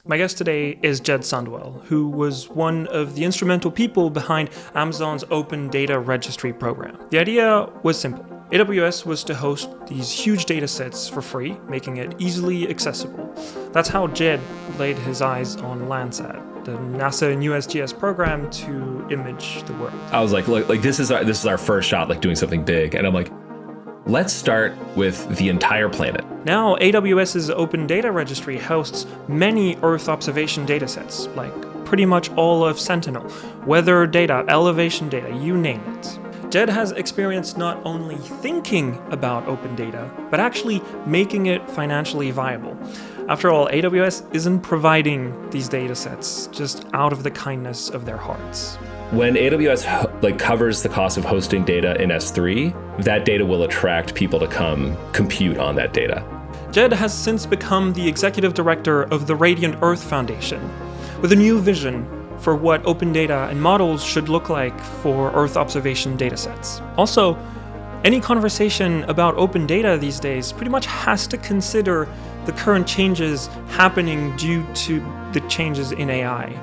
My guest today is Jed Sundwall, who was one of the instrumental people behind Amazon's Open Data Registry program. The idea was simple. AWS was to host these huge data sets for free, making it easily accessible. That's how Jed laid his eyes on Landsat, the NASA and USGS program to image the world. I was like, look, this is our first shot, like doing something big. And I'm like, let's start with the entire planet. Now, AWS's Open Data Registry hosts many Earth observation datasets, like pretty much all of Sentinel, weather data, elevation data, you name it. Jed has experience not only thinking about open data, but actually making it financially viable. After all, AWS isn't providing these datasets just out of the kindness of their hearts. When AWS covers the cost of hosting data in S3, that data will attract people to come compute on that data. Jed has since become the executive director of the Radiant Earth Foundation, with a new vision for what open data and models should look like for Earth observation datasets. Also, any conversation about open data these days pretty much has to consider the current changes happening due to the changes in AI.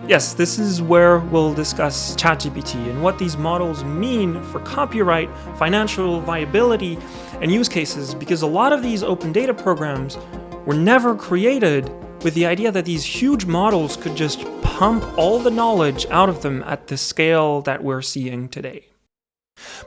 Yes, this is where we'll discuss ChatGPT and what these models mean for copyright, financial viability, and use cases, because a lot of these open data programs were never created with the idea that these huge models could just pump all the knowledge out of them at the scale that we're seeing today.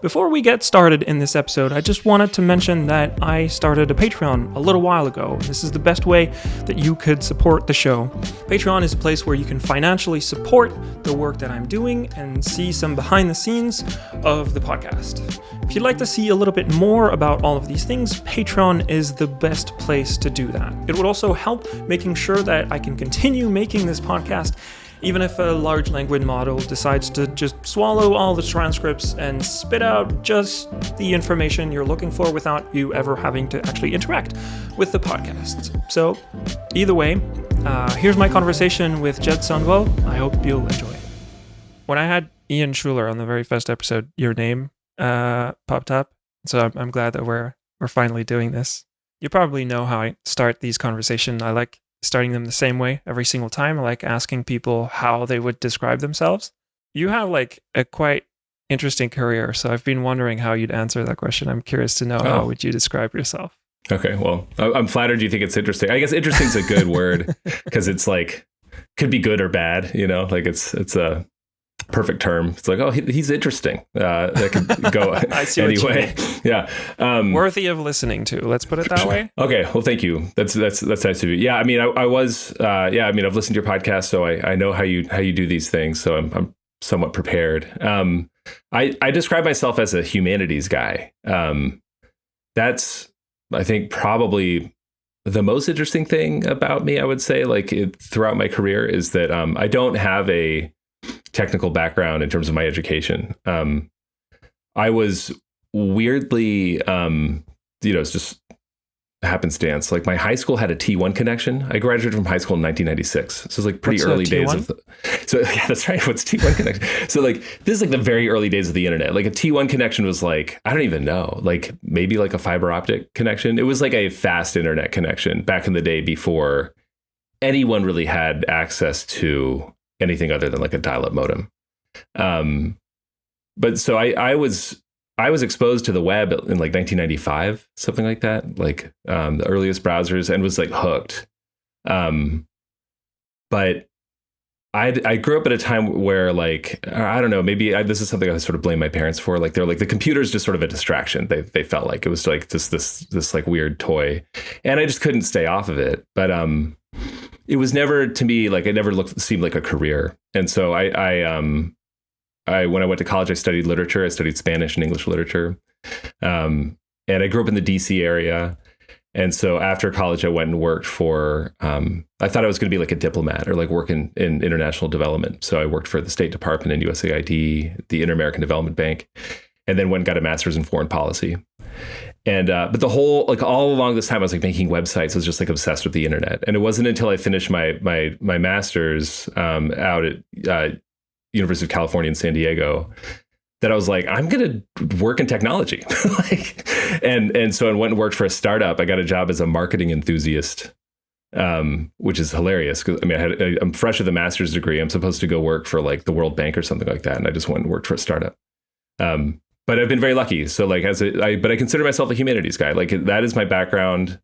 Before we get started in this episode, I just wanted to mention that I started a Patreon a little while ago. This is the best way that you could support the show. Patreon is a place where you can financially support the work that I'm doing and see some behind the scenes of the podcast. If you'd like to see a little bit more about all of these things, Patreon is the best place to do that. It would also help making sure that I can continue making this podcast even if a large language model decides to just swallow all the transcripts and spit out just the information you're looking for without you ever having to actually interact with the podcast. So, either way, here's my conversation with Jed Sundwall. I hope you'll enjoy it. When I had Ian Schuler on the very first episode, your name popped up. So I'm glad that we're finally doing this. You probably know how I start these conversations. I like starting them the same way every single time. I like asking people how they would describe themselves. You have a quite interesting career, so I've been wondering how you'd answer that question. I'm curious to know how would you describe yourself? Okay, well, I'm flattered you think it's interesting. I guess interesting is a good word because it's could be good or bad, it's a perfect term. It's like, oh, he's interesting. That could go I see anyway. Yeah. Worthy of listening to. Let's put it that way. Okay. Well, thank you. That's nice of you. Yeah. I mean, I've listened to your podcast, so I know how you do these things. So I'm somewhat prepared. I describe myself as a humanities guy. That's, I think, probably the most interesting thing about me, I would say, throughout my career, is that I don't have a technical background in terms of my education. I was weirdly, it's just happenstance. My high school had a T1 connection. I graduated from high school in 1996. So it's pretty early days of so yeah, that's right. What's T1 connection? So this is the very early days of the internet. A T1 connection was I don't even know, maybe a fiber optic connection. It was a fast internet connection back in the day before anyone really had access to anything other than a dial-up modem. But so I was exposed to the web in 1995, something like that, the earliest browsers, and was hooked. But I grew up at a time where I don't know, maybe this is something I sort of blame my parents for. They're the computer's just sort of a distraction. They felt like it was just this weird toy, and I just couldn't stay off of it. But it was never, to me, it never seemed like a career. And so I when I went to college, I studied literature. I studied Spanish and English literature. And I grew up in the DC area. And so after college, I went and worked for, I thought I was going to be a diplomat or work in international development. So I worked for the State Department and USAID, the Inter-American Development Bank, and then went and got a master's in foreign policy. And but the whole all along this time, I was making websites. I was just obsessed with the internet. And it wasn't until I finished my master's out at University of California in San Diego that I was I'm going to work in technology. and so I went and worked for a startup. I got a job as a marketing enthusiast which is hilarious. 'Cause, I mean, I'm fresh with a master's degree. I'm supposed to go work for like the World Bank or something like that, and I just went and worked for a startup. But I've been very lucky. So like but I consider myself a humanities guy. Like that is my background.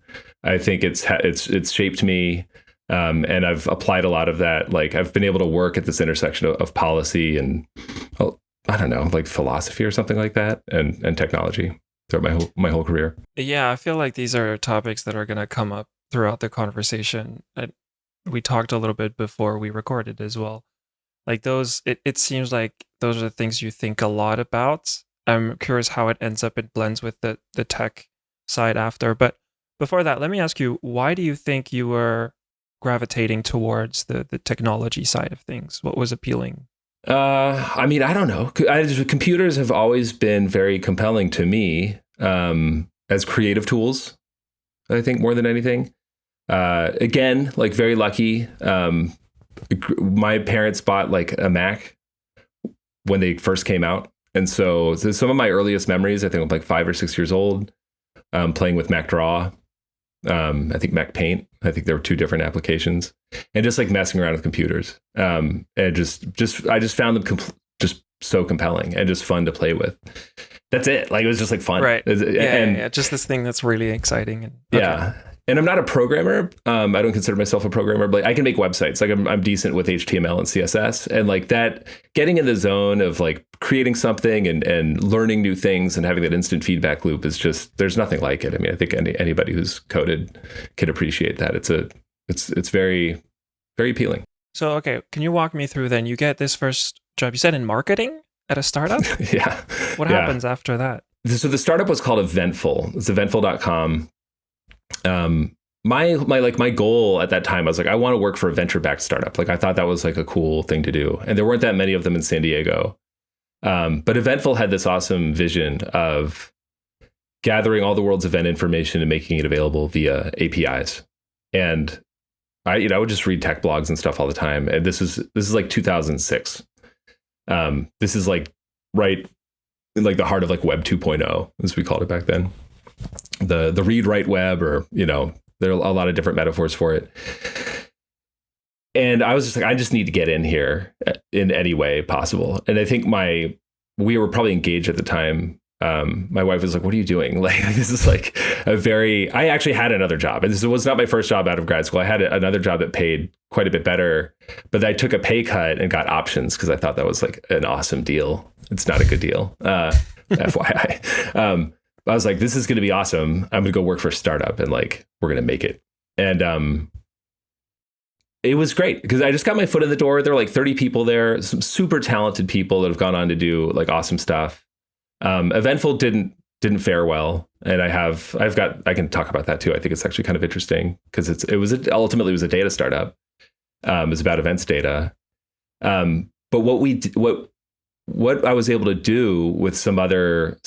I think it's shaped me. And I've applied a lot of that. Like I've been able to work at this intersection of policy and, well, I don't know, like philosophy or something like that, and technology throughout my whole career. Yeah, I feel like these are topics that are going to come up throughout the conversation. We talked a little bit before we recorded as well. Like those, it seems like those are the things you think a lot about. I'm curious how it ends up, it blends with the tech side after. But before that, let me ask you, why do you think you were gravitating towards the technology side of things? What was appealing? I mean, I don't know. Computers have always been very compelling to me as creative tools, I think, more than anything. Again, like very lucky. My parents bought like a Mac when they first came out. And so some of my earliest memories, I think I'm like 5 or 6 years old, playing with Mac Draw. I think Mac Paint. I think there were 2 different applications, and just like messing around with computers. And I just found them just so compelling and just fun to play with. That's it. Like it was just like fun. Right. And yeah. Just this thing that's really exciting. And yeah. And I'm not a programmer. I don't consider myself a programmer, but I can make websites. Like I'm decent with HTML and CSS, and like that, getting in the zone of like creating something and learning new things and having that instant feedback loop is just, there's nothing like it. I mean, I think anybody who's coded can appreciate that. It's very, very appealing. So, okay, can you walk me through then? You get this first job, you said in marketing at a startup? Yeah. What happens after that? So the startup was called Eventful. It's eventful.com. My goal at that time, I was like, I want to work for a venture-backed startup. Like I thought that was like a cool thing to do. And there weren't that many of them in San Diego. But Eventful had this awesome vision of gathering all the world's event information and making it available via APIs. And I would just read tech blogs and stuff all the time. And this is like 2006. This is like right in like the heart of like Web 2.0, as we called it back then. The read write web, or there are a lot of different metaphors for it. And I was just like, I just need to get in here in any way possible. And I think we were probably engaged at the time. My wife was like, what are you doing? Like, this is like I actually had another job. And this was not my first job out of grad school. I had another job that paid quite a bit better, but I took a pay cut and got options because I thought that was like an awesome deal. It's not a good deal. FYI. I was like, this is going to be awesome. I'm going to go work for a startup and like, we're going to make it. And it was great because I just got my foot in the door. There were like 30 people there, some super talented people that have gone on to do like awesome stuff. Eventful didn't fare well. And I can talk about that too. I think it's actually kind of interesting because ultimately it was a data startup. It was about events data. But what I was able to do with some other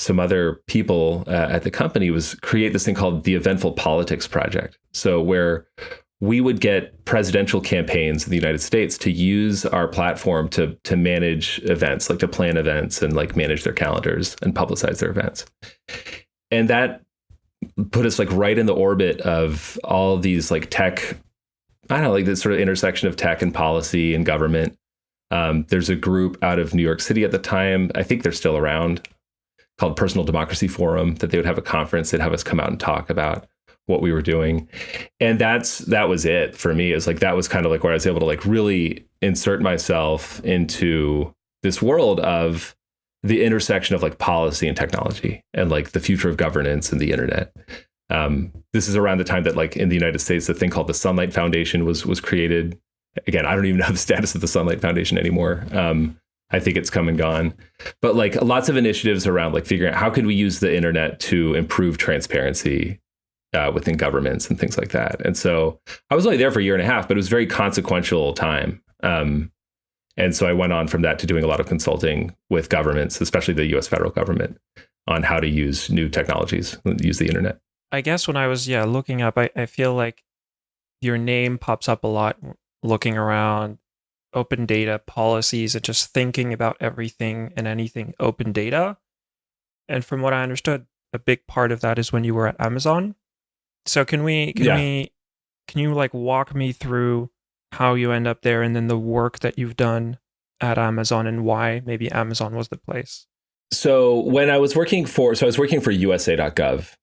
people at the company was create this thing called the Eventful Politics Project. So where we would get presidential campaigns in the United States to use our platform to manage events, like to plan events and like manage their calendars and publicize their events. And that put us like right in the orbit of all these like tech, I don't know, like this sort of intersection of tech and policy and government. There's a group out of New York City at the time, I think they're still around, called Personal Democracy Forum, that they would have a conference. They'd have us come out and talk about what we were doing. And that was it for me. Is like, that was kind of like where I was able to like really insert myself into this world of the intersection of like policy and technology and like the future of governance and the internet. This is around the time that like in the United States, the thing called the Sunlight Foundation was created. Again, I don't even know the status of the Sunlight Foundation anymore. I think it's come and gone, but like lots of initiatives around like figuring out how could we use the internet to improve transparency within governments and things like that. And so I was only there for a year and a half, but it was a very consequential time. And so I went on from that to doing a lot of consulting with governments, especially the US federal government, on how to use new technologies, use the internet. I guess when I was looking up, I feel like your name pops up a lot looking around open data policies and just thinking about everything and anything open data. And from what I understood, a big part of that is when you were at Amazon. So can we Can you like walk me through how you end up there and then the work that you've done at Amazon and why maybe Amazon was the place? So when I was working for USA.gov,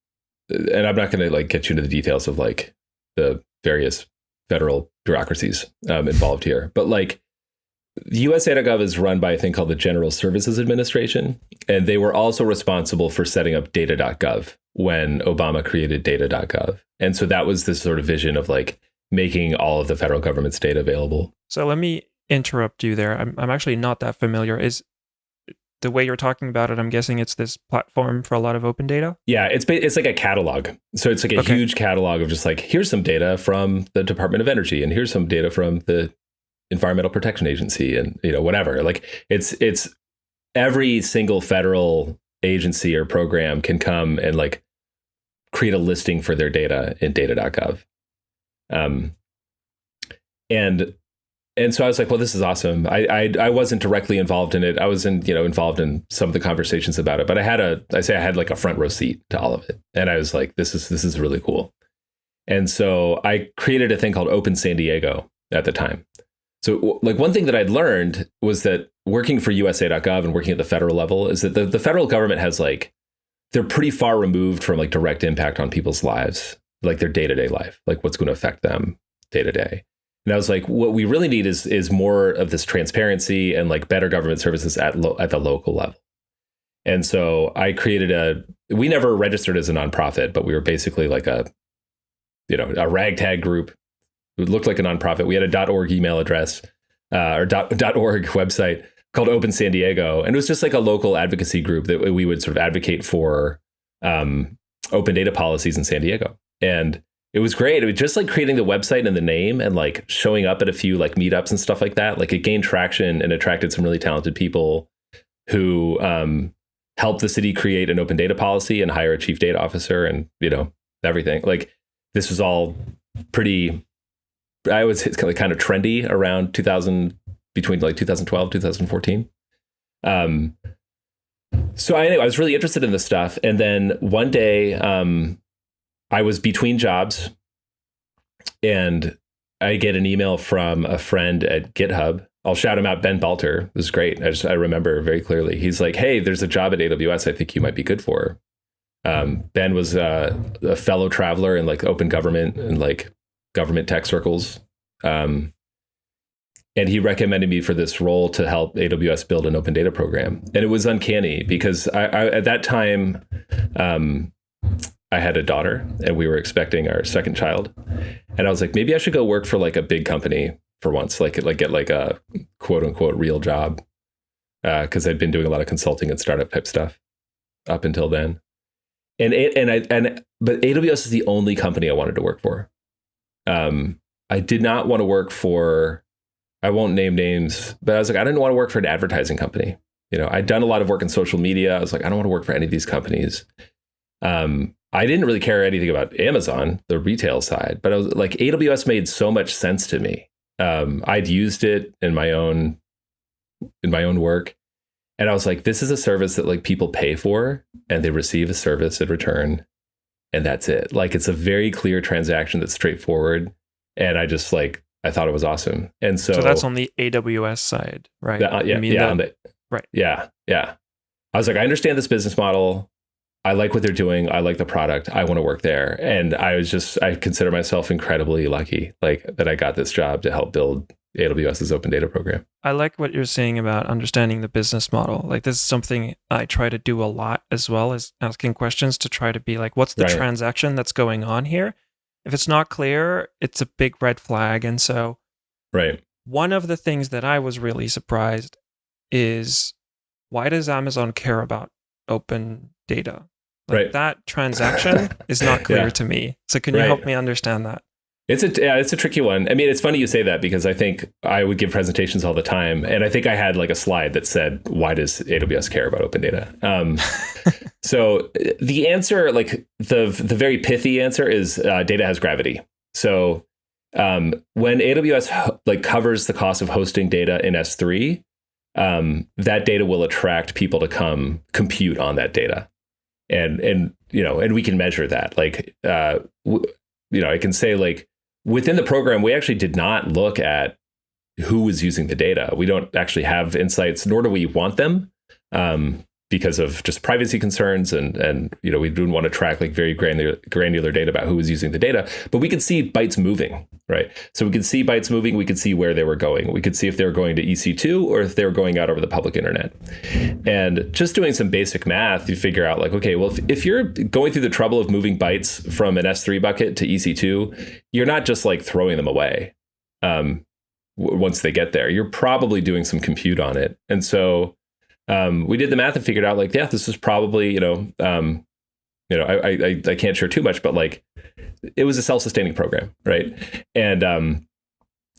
and I'm not going to like get you into the details of like the various federal bureaucracies involved here, but like USA.gov is run by a thing called the General Services Administration, and they were also responsible for setting up data.gov when Obama created data.gov. And so that was this sort of vision of like making all of the federal government's data available. So let me interrupt you there. I'm actually not that familiar. Is the way you're talking about it, I'm guessing it's this platform for a lot of open data? Yeah, it's like a catalog. So it's like a huge catalog of just like, here's some data from the Department of Energy, and here's some data from the Environmental Protection Agency, and whatever. Like it's every single federal agency or program can come and like create a listing for their data in data.gov. And so I was like, well, this is awesome. I wasn't directly involved in it. I was involved in some of the conversations about it, but I had like a front row seat to all of it. And I was like, this is really cool. And so I created a thing called Open San Diego at the time. So like one thing that I'd learned was that working for USA.gov and working at the federal level is that the federal government has like, they're pretty far removed from like direct impact on people's lives, like their day-to-day life, like what's going to affect them day to day. And I was like, what we really need is more of this transparency and like better government services at the local level. And so I created we never registered as a nonprofit, but we were basically like a ragtag group. It looked like a nonprofit. We had a .org email address or .org website called Open San Diego. And it was just like a local advocacy group that we would sort of advocate for open data policies in San Diego. And it was great. It was just like creating the website and the name and like showing up at a few like meetups and stuff like that. Like it gained traction and attracted some really talented people who helped the city create an open data policy and hire a chief data officer and, everything. Like this was all pretty, I was kind of trendy around between like 2012, 2014. So I was really interested in this stuff. And then one day, I was between jobs and I get an email from a friend at GitHub. I'll shout him out, Ben Balter. It was great. I remember very clearly. He's like, hey, there's a job at AWS I think you might be good for. Ben was a fellow traveler in like open government and like government tech circles. And he recommended me for this role to help AWS build an open data program. And it was uncanny because I at that time, I had a daughter and we were expecting our second child. And I was like, maybe I should go work for like a big company for once, like get like a quote unquote real job. Cause I'd been doing a lot of consulting and startup type stuff up until then. But AWS is the only company I wanted to work for. I did not want to work for, I won't name names, but I was like, I didn't want to work for an advertising company. I'd done a lot of work in social media. I was like, I don't want to work for any of these companies. I didn't really care anything about Amazon, the retail side, but I was like, AWS made so much sense to me. I'd used it in my own work. And I was like, this is a service that like people pay for and they receive a service in return. And that's it. Like, it's a very clear transaction that's straightforward. And I just like, I thought it was awesome. And so that's on the AWS side, right? Right. Yeah. I was like, I understand this business model. I like what they're doing. I like the product. I want to work there. And I consider myself incredibly lucky, like that I got this job to help build AWS's open data program. I like what you're saying about understanding the business model. Like this is something I try to do a lot as well, as asking questions to try to be like, what's the transaction that's going on here? If it's not clear, it's a big red flag. And so one of the things that I was really surprised is, why does Amazon care about open data? Like that transaction is not clear to me. So can you help me understand that? It's a tricky one. I mean, it's funny you say that because I think I would give presentations all the time. And I think I had like a slide that said, why does AWS care about open data? So the answer, like the very pithy answer is data has gravity. So when AWS like covers the cost of hosting data in S3, that data will attract people to come compute on that data. And we can measure that. Like, I can say like, within the program, we actually did not look at who was using the data. We don't actually have insights, nor do we want them, because of just privacy concerns, and we didn't want to track like very granular data about who was using the data. But we could see bytes moving, right? So we could see bytes moving. We could see where they were going. We could see if they were going to EC2 or if they were going out over the public internet. And just doing some basic math, you figure out like, okay, well, if you're going through the trouble of moving bytes from an S3 bucket to EC2, you're not just like throwing them away. Once they get there, you're probably doing some compute on it. And so we did the math and figured out like, yeah, this is probably, I can't share too much, but like it was a self-sustaining program, right? And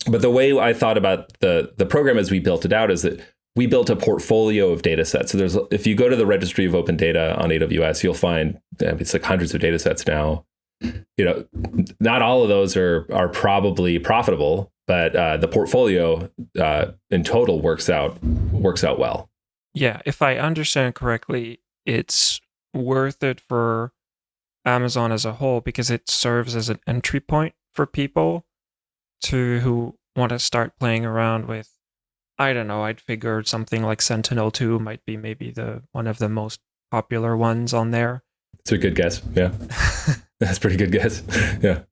but the way I thought about the program as we built it out is that we built a portfolio of data sets. So if you go to the Registry of Open Data on AWS, you'll find it's like hundreds of data sets now. Not all of those are probably profitable, but the portfolio in total works out well. Yeah, if I understand correctly, it's worth it for Amazon as a whole because it serves as an entry point for people who want to start playing around with, I don't know, I'd figured something like Sentinel 2 might be maybe one of the most popular ones on there. It's a good guess. Yeah. That's a pretty good guess. Yeah.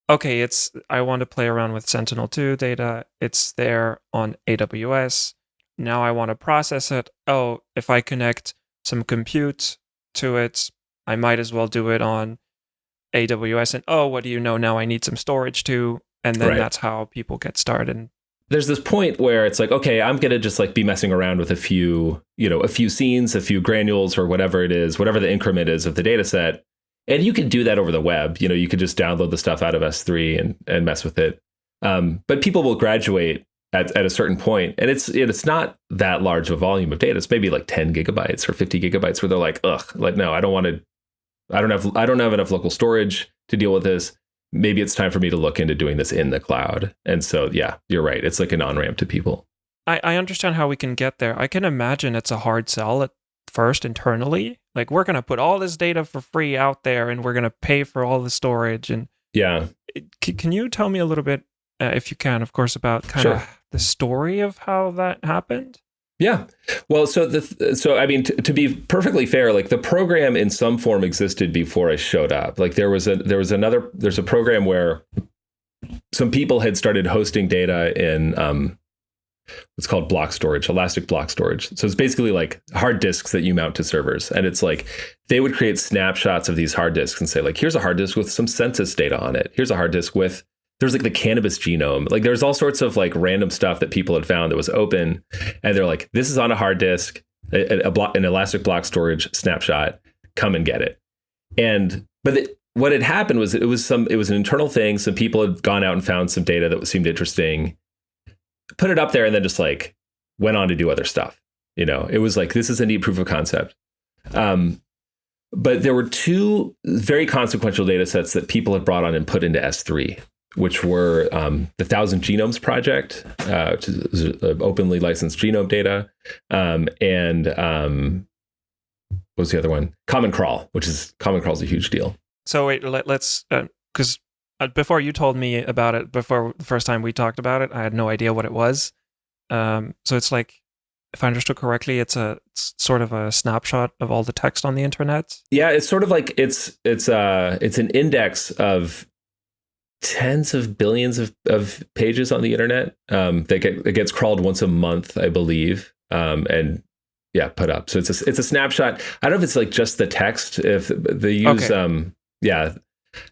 Okay, I want to play around with Sentinel 2 data. It's there on AWS. Now I want to process it. Oh, if I connect some compute to it, I might as well do it on AWS. And oh, what do you know? Now I need some storage too. And then that's how people get started. There's this point where it's like, okay, I'm going to just like be messing around with a few scenes, a few granules or whatever it is, whatever the increment is of the data set. And you can do that over the web. You could just download the stuff out of S3 and mess with it. But people will graduate at a certain point, and it's not that large of a volume of data. It's maybe like 10 gigabytes or 50 gigabytes where they're like, no, I don't have enough local storage to deal with this. Maybe it's time for me to look into doing this in the cloud. And so, yeah, you're right. It's like an on-ramp to people. I understand how we can get there. I can imagine it's a hard sell at first internally. Like, we're going to put all this data for free out there and we're going to pay for all the storage. And yeah. Can you tell me a little bit, if you can, of course, about kind of the story of how that happened? Yeah. Well, so I mean, to be perfectly fair, like the program in some form existed before I showed up. Like there's a program where some people had started hosting data in what's called block storage, elastic block storage. So it's basically like hard disks that you mount to servers. And it's like they would create snapshots of these hard disks and say like, here's a hard disk with some census data on it. Here's a hard disk with there's like the cannabis genome. Like there's all sorts of like random stuff that people had found that was open. And they're like, this is on a hard disk, an elastic block storage snapshot, come and get it. What had happened was it was an internal thing. Some people had gone out and found some data that seemed interesting, put it up there, and then just like went on to do other stuff. It was like, this is a neat proof of concept. But there were two very consequential data sets that people had brought on and put into S3, which were the 1,000 Genomes Project, which is openly licensed genome data, and what was the other one? Common Crawl is a huge deal. So wait, let's because before you told me about it, before the first time we talked about it, I had no idea what it was. So it's like, if I understood correctly, it's sort of a snapshot of all the text on the internet. Yeah, it's sort of like it's an index of tens of billions of pages on the internet that gets crawled once a month, I believe, and put up. So it's a snapshot. I don't know if it's like just the text. If they use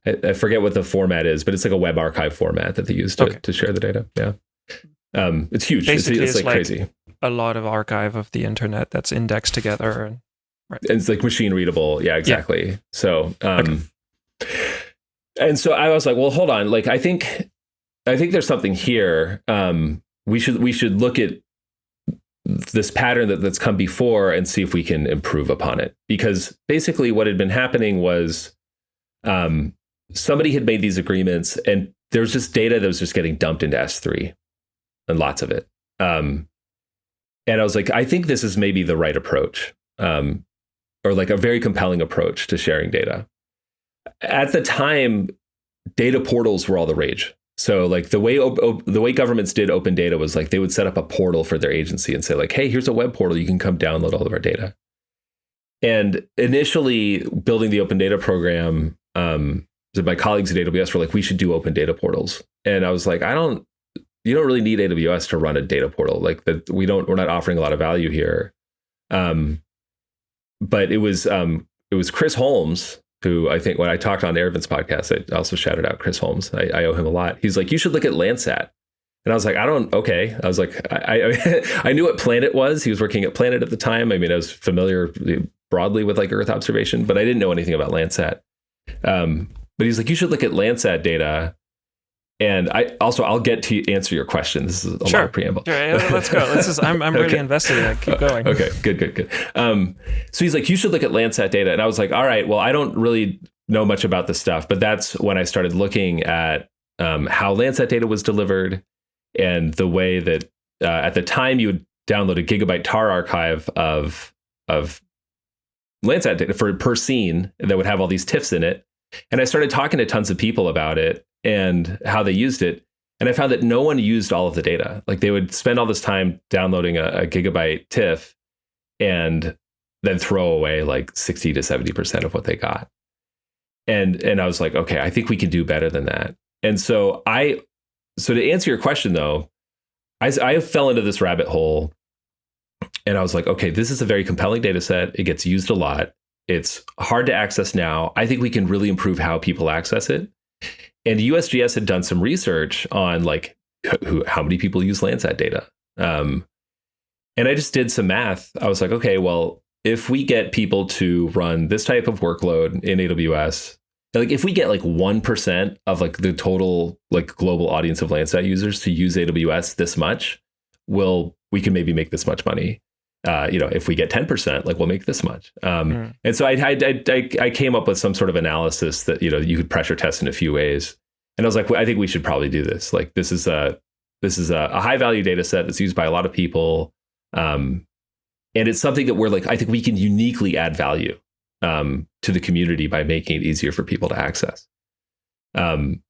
I forget what the format is, but it's like a web archive format that they use to share the data. Yeah, it's huge. Basically, it's like like crazy. A lot of archive of the internet that's indexed together, and it's like machine readable. Yeah, exactly. Yeah. So. And so I was like, well, hold on. Like, I think there's something here. We should look at this pattern that's come before and see if we can improve upon it. Because basically what had been happening was somebody had made these agreements and there was just data that was just getting dumped into S3 and lots of it. And I was like, I think this is maybe the right approach, or like a very compelling approach to sharing data. At the time, data portals were all the rage. So like the way governments did open data was like they would set up a portal for their agency and say like, hey, here's a web portal. You can come download all of our data. And initially building the open data program, so my colleagues at AWS were like, we should do open data portals. And I was like, you don't really need AWS to run a data portal. Like that, we're not offering a lot of value here. But it was Chris Holmes, who I think when I talked on Ervin's podcast, I also shouted out Chris Holmes. I owe him a lot. He's like, you should look at Landsat. And I was like, okay. I was like, I knew what Planet was. He was working at Planet at the time. I mean, I was familiar broadly with like Earth observation, but I didn't know anything about Landsat. But he's like, you should look at Landsat data. And I'll get to answer your question. This is a lot of preamble. Sure, let's go. I'm really invested in it. Keep going. Okay, good. So he's like, you should look at Landsat data. And I was like, all right, well, I don't really know much about this stuff, but that's when I started looking at how Landsat data was delivered and the way that at the time you would download a gigabyte tar archive of Landsat data per scene that would have all these TIFFs in it. And I started talking to tons of people about it and how they used it. And I found that no one used all of the data. Like they would spend all this time downloading a gigabyte TIFF and then throw away like 60 to 70% of what they got. And I was like, okay, I think we can do better than that. And so to answer your question though, I fell into this rabbit hole and I was like, okay, this is a very compelling data set. It gets used a lot. It's hard to access now. I think we can really improve how people access it. And USGS had done some research on like how many people use Landsat data. And I just did some math. I was like, okay, well, if we get people to run this type of workload in AWS, like if we get like 1% of like the total like global audience of Landsat users to use AWS this much, we can maybe make this much money. If we get 10%, like we'll make this much. And so I came up with some sort of analysis that, you could pressure test in a few ways. And I was like, well, I think we should probably do this. Like this is a high value data set that's used by a lot of people. And it's something that I think we can uniquely add value to the community by making it easier for people to access. The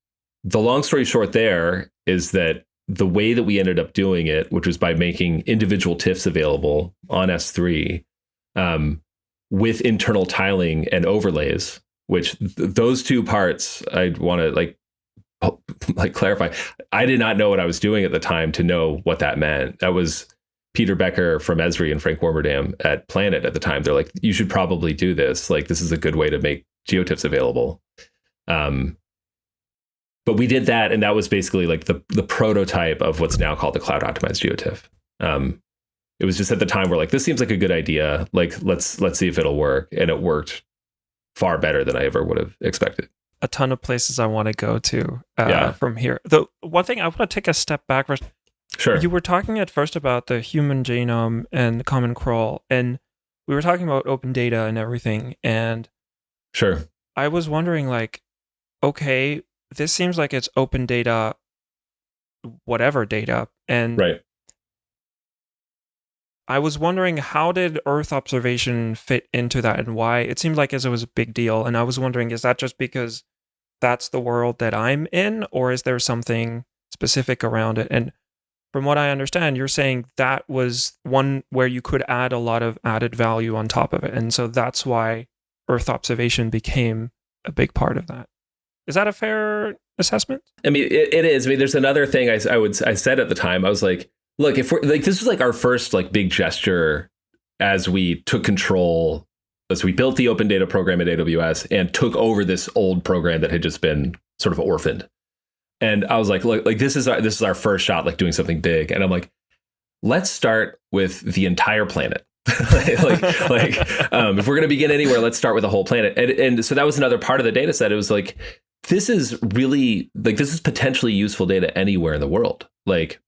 long story short there is that the way that we ended up doing it, which was by making individual TIFFs available on S3 with internal tiling and overlays, which those two parts I want to clarify. I did not know what I was doing at the time to know what that meant. That was Peter Becker from Esri and Frank Warmerdam at Planet at the time. They're like, you should probably do this. Like, this is a good way to make Geotiffs available. But we did that, and that was basically like the prototype of what's now called the cloud optimized Geotiff. It was just at the time we're like, this seems like a good idea. Like, let's see if it'll work, and it worked far better than I ever would have expected. A ton of places I want to go to from here. The one thing I want to take a step back first. Sure. You were talking at first about the human genome and the Common Crawl, and we were talking about open data and everything. And sure, I was wondering, like, okay, this seems like it's open data, whatever data. And right. I was wondering, how did Earth observation fit into that and why? It seemed like it was a big deal. And I was wondering, is that just because that's the world that I'm in, or is there something specific around it? And from what I understand, you're saying that was one where you could add a lot of added value on top of it. And so that's why Earth observation became a big part of that. Is that a fair assessment? I mean, it is. I mean, there's another thing I said at the time. I was like, look, if we're like, this was like our first like big gesture as we took control, as we built the open data program at AWS and took over this old program that had just been sort of orphaned. And I was like, look, like this is our first shot, like doing something big. And I'm like, let's start with the entire planet. If we're going to begin anywhere, let's start with the whole planet. And so that was another part of the data set. It was like, this is potentially useful data anywhere in the world. Like,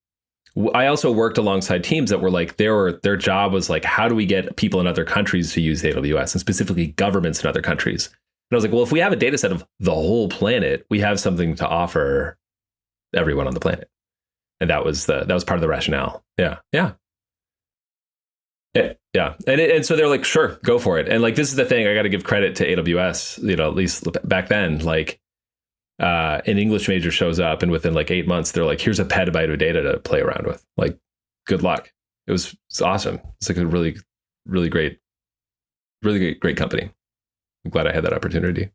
I also worked alongside teams that were like, their job was like, how do we get people in other countries to use AWS, and specifically governments in other countries? And I was like, well, if we have a data set of the whole planet, we have something to offer everyone on the planet. And that was part of the rationale. Yeah. And so they're like, sure, go for it. And like, this is the thing, I got to give credit to AWS, at least back then, like, an English major shows up, and within like 8 months, they're like, here's a petabyte of data to play around with. Like, good luck. It's awesome. It's like a really, really great company. I'm glad I had that opportunity.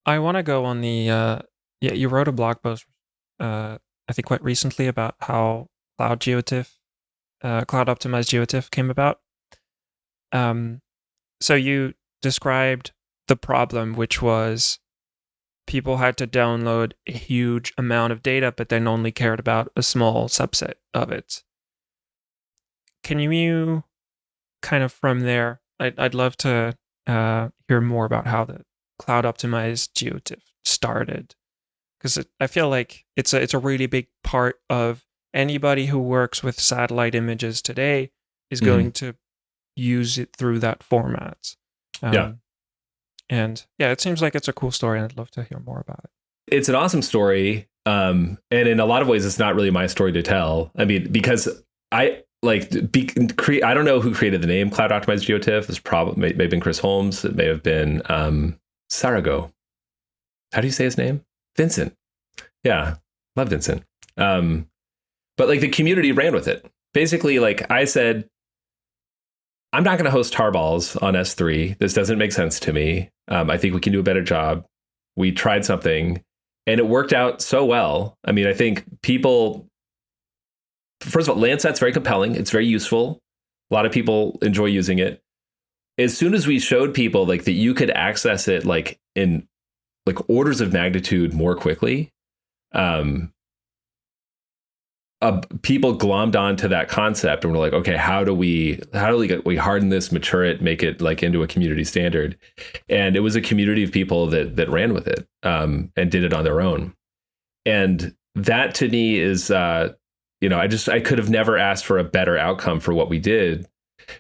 I want to go on the, you wrote a blog post, I think quite recently about how cloud optimized Geotiff came about. So you described the problem, which was people had to download a huge amount of data, but then only cared about a small subset of it. Can you kind of from there, I'd love to hear more about how the cloud optimized Geotiff started, because I feel like it's a really big part of anybody who works with satellite images today is going to use it through that format. And yeah, it seems like it's a cool story, and I'd love to hear more about it. It's an awesome story. And in a lot of ways, it's not really my story to tell. I mean, because I don't know who created the name Cloud Optimized Geotiff. It's probably may have been Chris Holmes. It may have been Sarago. How do you say his name? Vincent. Yeah, love Vincent. But like the community ran with it. Basically, like I said, I'm not going to host tarballs on S3. This doesn't make sense to me. I think we can do a better job. We tried something, and it worked out so well. I mean, I think people, first of all, Landsat's very compelling. It's very useful. A lot of people enjoy using it. As soon as we showed people like that you could access it like in like orders of magnitude more quickly, people glommed onto that concept and were like, okay, how do we harden this, mature it, make it like into a community standard? And it was a community of people that ran with it and did it on their own. And that to me is, I could have never asked for a better outcome for what we did,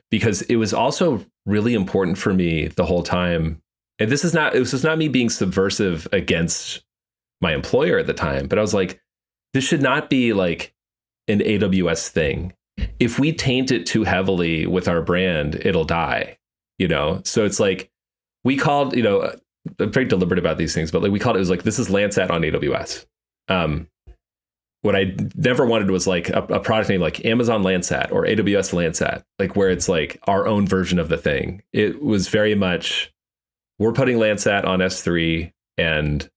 because it was also really important for me the whole time. And this is not me being subversive against my employer at the time, but I was like, this should not be like an AWS thing. If we taint it too heavily with our brand, it'll die, So it's like, we called, I'm very deliberate about these things, but like we called it was like, this is Landsat on AWS. What I never wanted was like a product name like Amazon Landsat or AWS Landsat, like where it's like our own version of the thing. It was very much, we're putting Landsat on S3 and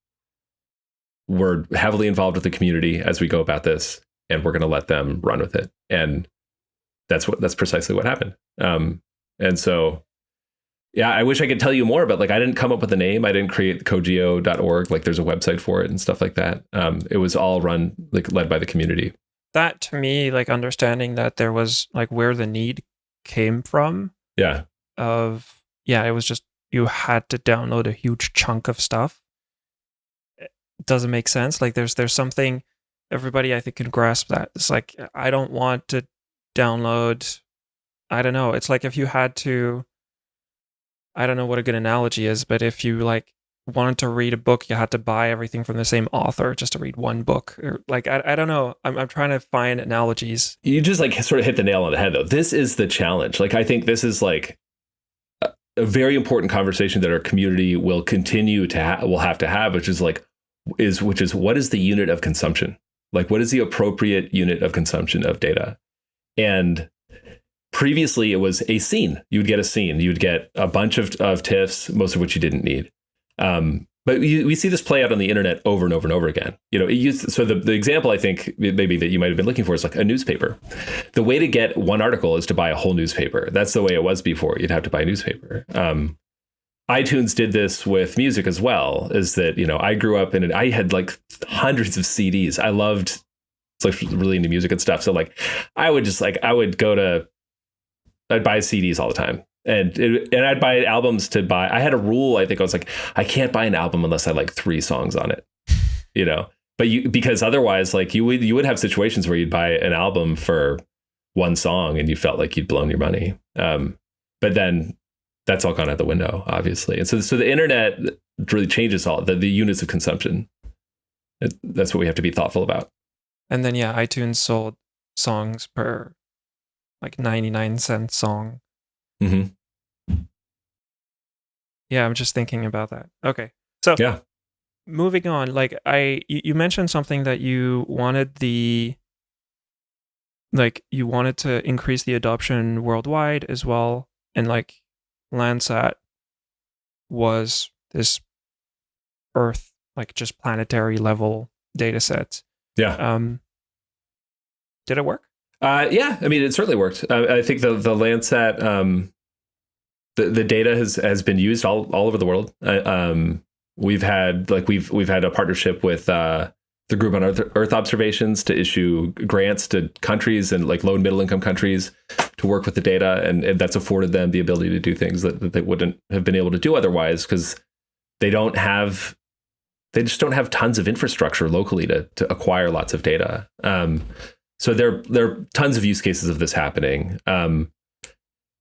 we're heavily involved with the community as we go about this, and we're going to let them run with it. And that's precisely what happened. And so, yeah, I wish I could tell you more, but like, I didn't come up with a name. I didn't create cogeo.org. Like there's a website for it and stuff like that. It was all run, like led by the community. That to me, like understanding that there was like where the need came from. Yeah. It was just, you had to download a huge chunk of stuff. It doesn't make sense. Like there's something, everybody I think can grasp that. It's like, I don't want to download, I don't know. It's like if you had to, I don't know what a good analogy is, but if you like wanted to read a book, you had to buy everything from the same author just to read one book. Or like, I don't know. I'm trying to find analogies. You just like sort of hit the nail on the head though. This is the challenge. Like, I think this is like a very important conversation that our community will continue to will have to have, which is what is the unit of consumption? Like, what is the appropriate unit of consumption of data? And previously, it was a scene. You would get a scene. You would get a bunch of TIFFs, most of which you didn't need. But we see this play out on the internet over and over and over again. So the example I think maybe that you might have been looking for is like a newspaper. The way to get one article is to buy a whole newspaper. That's the way it was before. You'd have to buy a newspaper. iTunes did this with music as well. Is that I grew up in it. I had like hundreds of CDs. I loved like really into music and stuff. So like I'd buy CDs all the time. And I'd buy albums to buy. I had a rule. I think I was like, I can't buy an album unless I like 3 songs on it, but because otherwise like you would have situations where you'd buy an album for one song and you felt like you'd blown your money. But then that's all gone out the window, obviously. And so the internet really changes all the units of consumption. That's what we have to be thoughtful about. And then, yeah, iTunes sold songs per like 99-cent song. Mm-hmm. Yeah, I'm just thinking about that. Okay. So yeah, moving on, like you mentioned something that you wanted you wanted to increase the adoption worldwide as well, and like Landsat was this Earth, like just planetary level data set. Yeah. Did it work? Yeah, I mean, it certainly worked. I think the Landsat, the data has been used all over the world. We've had a partnership with the Group on Earth Observations to issue grants to countries and like low and middle income countries to work with the data, and that's afforded them the ability to do things that they wouldn't have been able to do otherwise, because they just don't have tons of infrastructure locally to acquire lots of data. So there are tons of use cases of this happening. And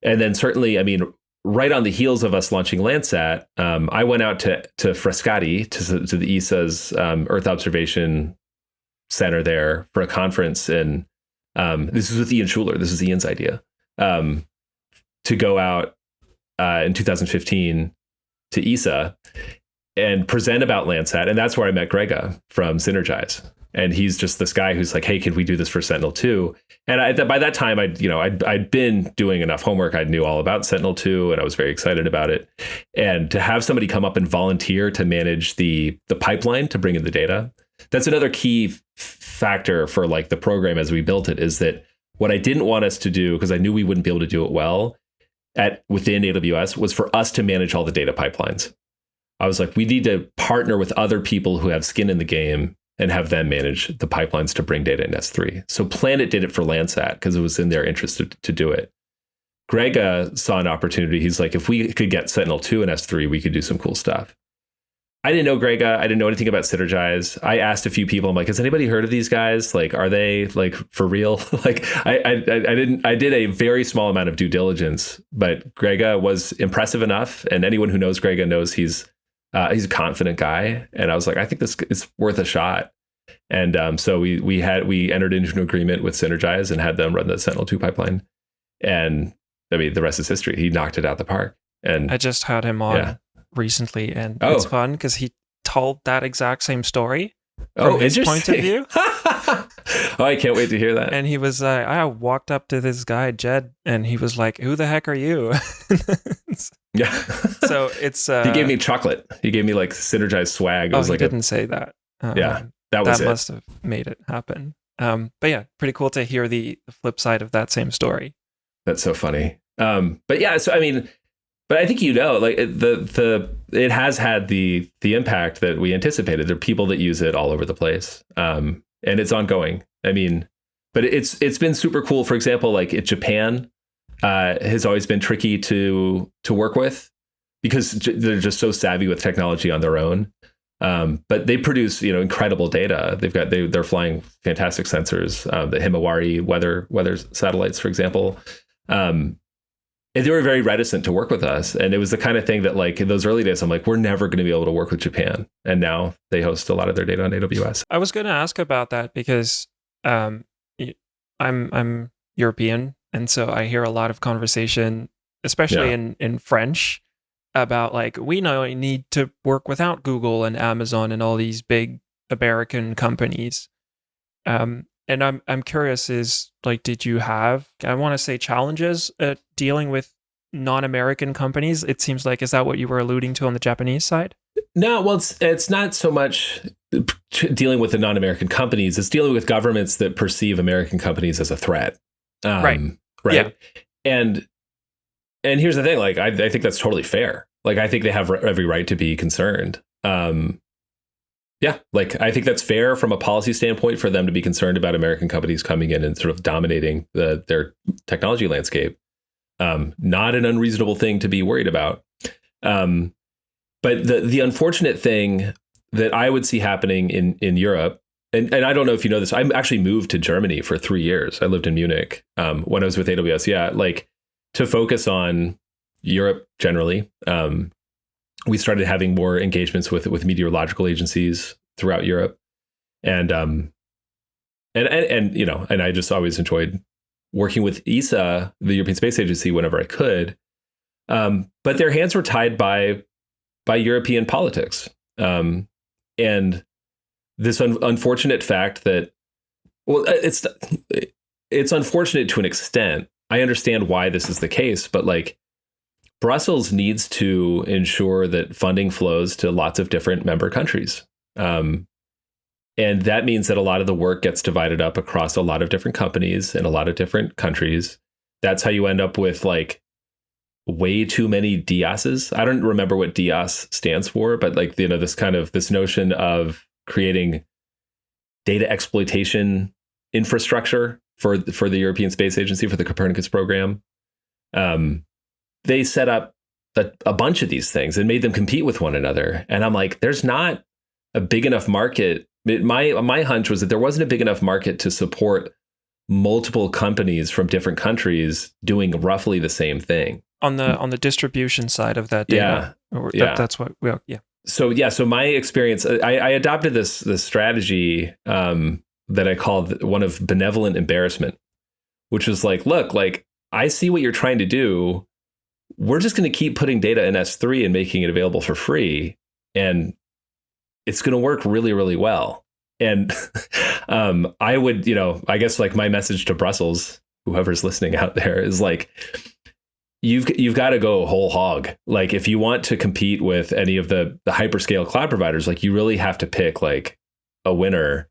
then certainly, I mean, right on the heels of us launching Landsat, I went out to Frascati, to the ESA's Earth Observation Center there for a conference. And this is with Ian Schuler. This is Ian's idea, to go out in 2015 to ESA and present about Landsat. And that's where I met Grega from Synergize. And he's just this guy who's like, hey, can we do this for Sentinel-2? And by that time, I'd been doing enough homework. I knew all about Sentinel-2, and I was very excited about it. And to have somebody come up and volunteer to manage the pipeline to bring in the data, that's another key factor for like the program as we built it, is that what I didn't want us to do, because I knew we wouldn't be able to do it well within AWS, was for us to manage all the data pipelines. I was like, we need to partner with other people who have skin in the game and have them manage the pipelines to bring data in S3. So Planet did it for Landsat because it was in their interest to do it. Grega saw an opportunity. He's like, if we could get Sentinel-2 and S3, we could do some cool stuff. I didn't know Grega. I didn't know anything about Synergize. I asked a few people. I'm like, has anybody heard of these guys? Like, are they like for real? Like, I did a very small amount of due diligence, but Grega was impressive enough. And anyone who knows Grega knows he's a confident guy. And I was like, I think this is worth a shot. And so we entered into an agreement with Synergize and had them run the Sentinel-2 pipeline. And I mean, the rest is history. He knocked it out the park. And I just had him on recently, and it's fun because he told that exact same story from his point of view. Oh, I can't wait to hear that. And he was, I walked up to this guy, Jed, and he was like, who the heck are you? Yeah. So it's... he gave me chocolate. He gave me like Synergize swag. He didn't say that. Yeah, that must have made it happen. But yeah, pretty cool to hear the flip side of that same story. That's so funny. But yeah, so I mean, but I think like it has had the impact that we anticipated. There are people that use it all over the place, and it's ongoing. I mean, but it's been super cool. For example, like Japan has always been tricky to work with because they're just so savvy with technology on their own. But they produce, incredible data. They're flying fantastic sensors, the Himawari weather satellites, for example. And they were very reticent to work with us. And it was the kind of thing that, like, in those early days, I'm like, we're never going to be able to work with Japan. And now they host a lot of their data on AWS. I was going to ask about that because I'm European. And so I hear a lot of conversation, especially in French, about like, we now need to work without Google and Amazon and all these big American companies. And I'm curious, is like, did you have, I want to say, challenges dealing with non-American companies? It seems like, is that what you were alluding to on the Japanese side? No, well, it's not so much dealing with the non-American companies. It's dealing with governments that perceive American companies as a threat. Right. Yeah. And here's the thing, like, I think that's totally fair. Like, I think they have every right to be concerned. Yeah, like, I think that's fair from a policy standpoint for them to be concerned about American companies coming in and sort of dominating their technology landscape. Not an unreasonable thing to be worried about. But the unfortunate thing that I would see happening in Europe, and I don't know if you know this, I actually moved to Germany for 3 years. I lived in Munich when I was with AWS. Yeah, like, to focus on Europe generally. We started having more engagements with meteorological agencies throughout Europe, and I just always enjoyed working with ESA, the European Space Agency, whenever I could. But their hands were tied by European politics, and And this unfortunate fact that, well, it's unfortunate to an extent. I understand why this is the case, but like Brussels needs to ensure that funding flows to lots of different member countries. And that means that a lot of the work gets divided up across a lot of different companies in a lot of different countries. That's how you end up with like way too many DIASs. I don't remember what DIAS stands for, but like, this notion of creating data exploitation infrastructure for the European Space Agency, for the Copernicus Program. They set up a bunch of these things and made them compete with one another. And I'm like, there's not a big enough market. My hunch was that there wasn't a big enough market to support multiple companies from different countries doing roughly the same thing on the distribution side of that data. That's what. Well, yeah. So my experience, I adopted this strategy that I called one of benevolent embarrassment, which was like, look, like I see what you're trying to do. We're just going to keep putting data in S3 and making it available for free, and it's going to work really, really well. And I would, I guess like my message to Brussels, whoever's listening out there, is like, you've got to go whole hog. Like if you want to compete with any of the hyperscale cloud providers, like you really have to pick like a winner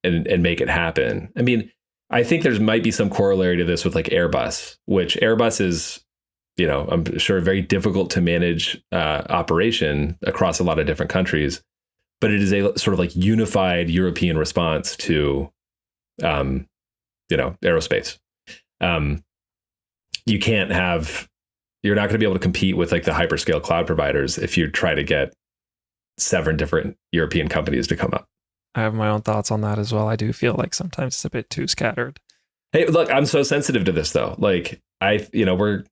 and make it happen. I mean, I think there's might be some corollary to this with like Airbus, which Airbus is, I'm sure very difficult to manage operation across a lot of different countries. But it is a sort of like unified European response to, aerospace. You're not going to be able to compete with like the hyperscale cloud providers if you try to get 7 different European companies to come up. I have my own thoughts on that as well. I do feel like sometimes it's a bit too scattered. Hey, look, I'm so sensitive to this though. Like there are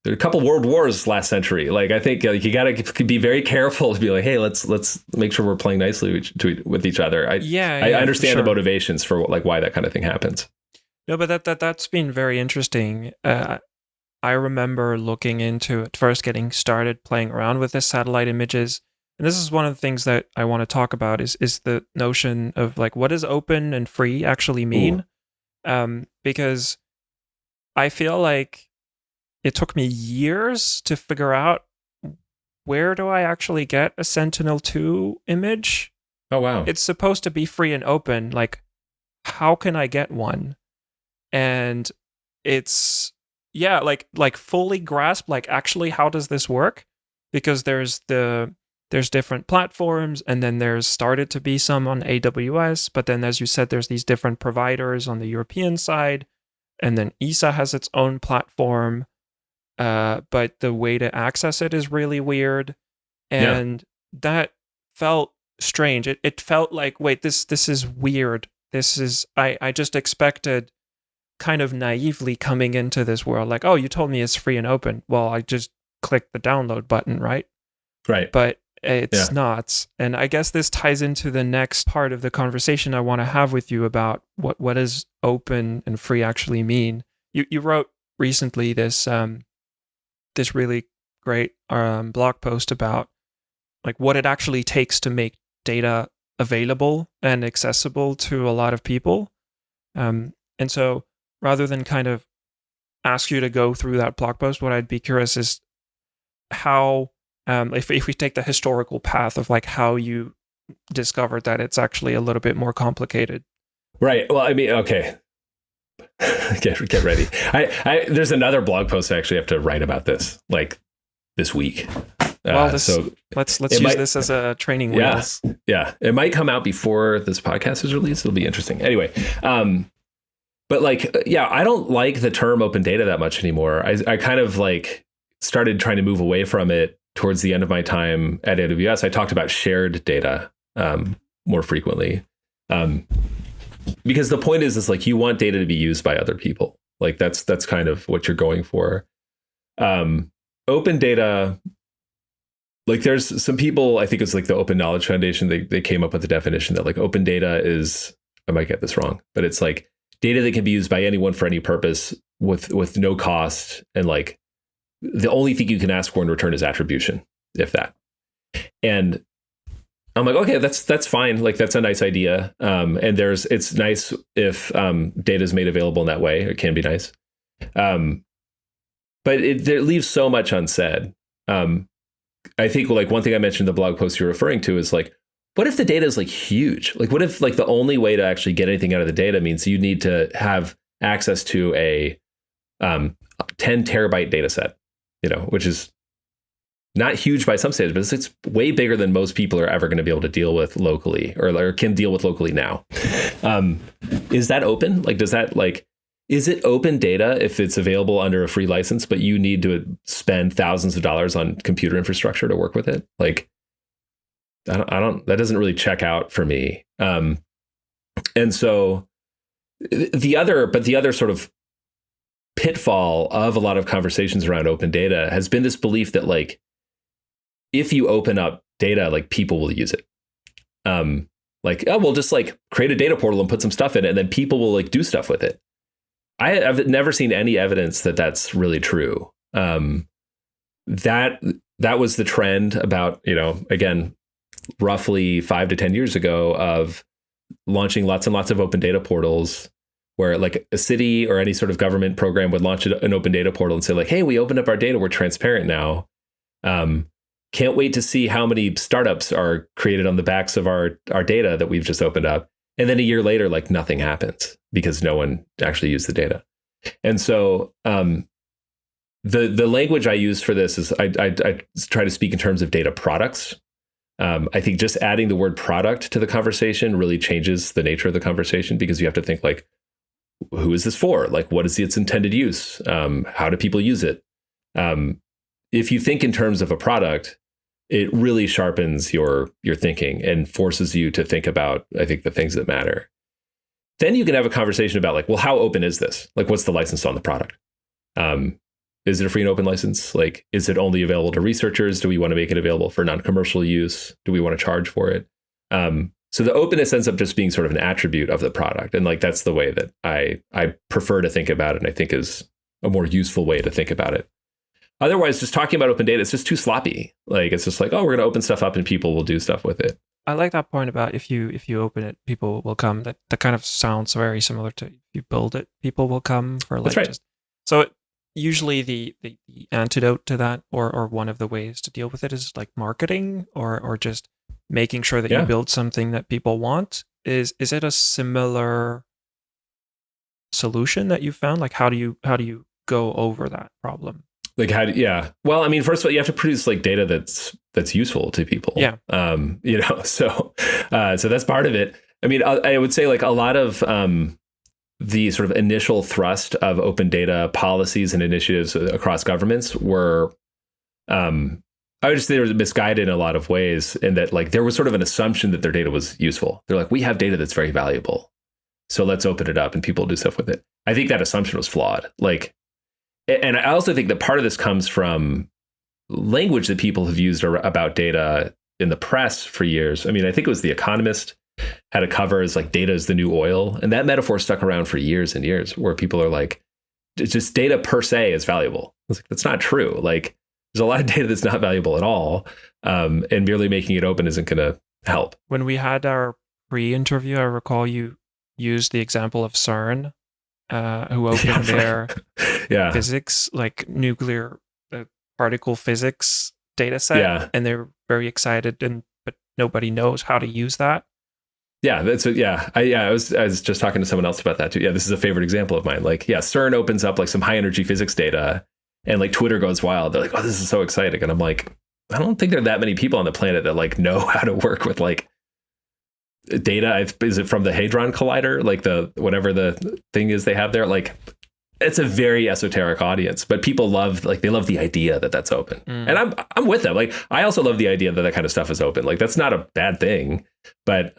a couple world wars last century. Like I think you got to be very careful to be like, hey, let's make sure we're playing nicely with each other. I understand the motivations for like why that kind of thing happens. No, but that's been very interesting. I remember looking into it first, getting started playing around with the satellite images. And this is one of the things that I want to talk about is the notion of like, what does open and free actually mean? Because I feel like it took me years to figure out, where do I actually get a Sentinel-2 image? Oh, wow. It's supposed to be free and open. Like, how can I get one? And it's, like fully grasp, like, actually, how does this work? Because there's different platforms, and then there's started to be some on AWS, but then, as you said, there's these different providers on the European side, and then ESA has its own platform. But the way to access it is really weird. And that felt strange. It felt like, wait, this is weird. I just expected, kind of naively coming into this world, like, oh, you told me it's free and open. Well, I just clicked the download button, right? Right. But it's not. And I guess this ties into the next part of the conversation I want to have with you about what does open and free actually mean. You wrote recently this really great blog post about like what it actually takes to make data available and accessible to a lot of people. And so rather than kind of ask you to go through that blog post, what I'd be curious is how, if we take the historical path of like how you discovered that it's actually a little bit more complicated. Right. Well, I mean, okay. Get ready. There's another blog post I actually have to write about this, like this week. So let's use this as a training wheels. Yeah. It might come out before this podcast is released. It'll be interesting. Anyway, but like, I don't like the term open data that much anymore. I kind of like started trying to move away from it towards the end of my time at AWS. I talked about shared data more frequently. Because the point is like you want data to be used by other people. Like that's kind of what you're going for. Open data, like there's some people, I think it's like the Open Knowledge Foundation, they came up with the definition that like open data is, I might get this wrong, but it's like data that can be used by anyone for any purpose with no cost, and like the only thing you can ask for in return is attribution, if that. And I'm like, okay, that's fine. Like that's a nice idea. And it's nice if data is made available in that way. It can be nice. But it leaves so much unsaid. I think like one thing I mentioned in the blog post you're referring to is like, what if the data is like huge? Like what if like the only way to actually get anything out of the data means you need to have access to a 10 terabyte data set, which is not huge by some standards, but it's way bigger than most people are ever going to be able to deal with locally or can deal with locally now. Is that open? Like, is it open data if it's available under a free license, but you need to spend thousands of dollars on computer infrastructure to work with it? Like, that doesn't really check out for me. And so the other sort of pitfall of a lot of conversations around open data has been this belief that like, if you open up data, like people will use it. Like, oh, we'll just like create a data portal and put some stuff in it, and then people will like do stuff with it. I've never seen any evidence that that's really true. That was the trend about, again, roughly 5 to 10 years ago of launching lots and lots of open data portals where like a city or any sort of government program would launch an open data portal and say like, hey, we opened up our data. We're transparent now. Can't wait to see how many startups are created on the backs of our data that we've just opened up. And then a year later, like nothing happens because no one actually used the data. And so the language I use for this is I try to speak in terms of data products. I think just adding the word product to the conversation really changes the nature of the conversation because you have to think like, who is this for? Like, what is its intended use? How do people use it? If you think in terms of a product, it really sharpens your thinking and forces you to think about, I think, the things that matter. Then you can have a conversation about like, well, how open is this? Like, what's the license on the product? Is it a free and open license? Like, is it only available to researchers? Do we want to make it available for non-commercial use? Do we want to charge for it? So the openness ends up just being sort of an attribute of the product. And like, that's the way that I prefer to think about it. And I think is a more useful way to think about it. Otherwise, just talking about open data, it's just too sloppy. Like, it's just like, oh, we're going to open stuff up and people will do stuff with it. I like that point about if you open it, people will come. That kind of sounds very similar to if you build it, people will come for like. That's right. Just, so usually the antidote to that or one of the ways to deal with it is like marketing or just making sure that you build something that people want. Is it a similar solution that you found? Like how do you go over that problem? Like well, I mean, first of all, you have to produce like data that's useful to people. Yeah. So that's part of it. I mean, I would say like a lot of the sort of initial thrust of open data policies and initiatives across governments were, I would just say they were misguided in a lot of ways in that like there was sort of an assumption that their data was useful. They're like, we have data that's very valuable, so let's open it up and people do stuff with it. I think that assumption was flawed. Like, and I also think that part of this comes from language that people have used about data in the press for years. I mean, I think it was The Economist had a cover as like data is the new oil. And that metaphor stuck around for years and years where people are like, just data per se is valuable. It's like, that's not true. Like there's a lot of data that's not valuable at all. And merely making it open isn't going to help. When we had our pre-interview, I recall you used the example of CERN. Who opened their physics, like nuclear particle physics data set, and they're very excited, but nobody knows how to use that. Yeah, I was just talking to someone else about that too. Yeah, this is a favorite example of mine. Like, CERN opens up like some high energy physics data, and like Twitter goes wild. They're like, "Oh, this is so exciting!" And I'm like, I don't think there are that many people on the planet that like know how to work with like data. Is it from the Hadron Collider? Like the whatever the thing is they have there. Like it's a very esoteric audience, but people love the idea that that's open. And I'm with them. Like I also love the idea that that kind of stuff is open. Like that's not a bad thing. But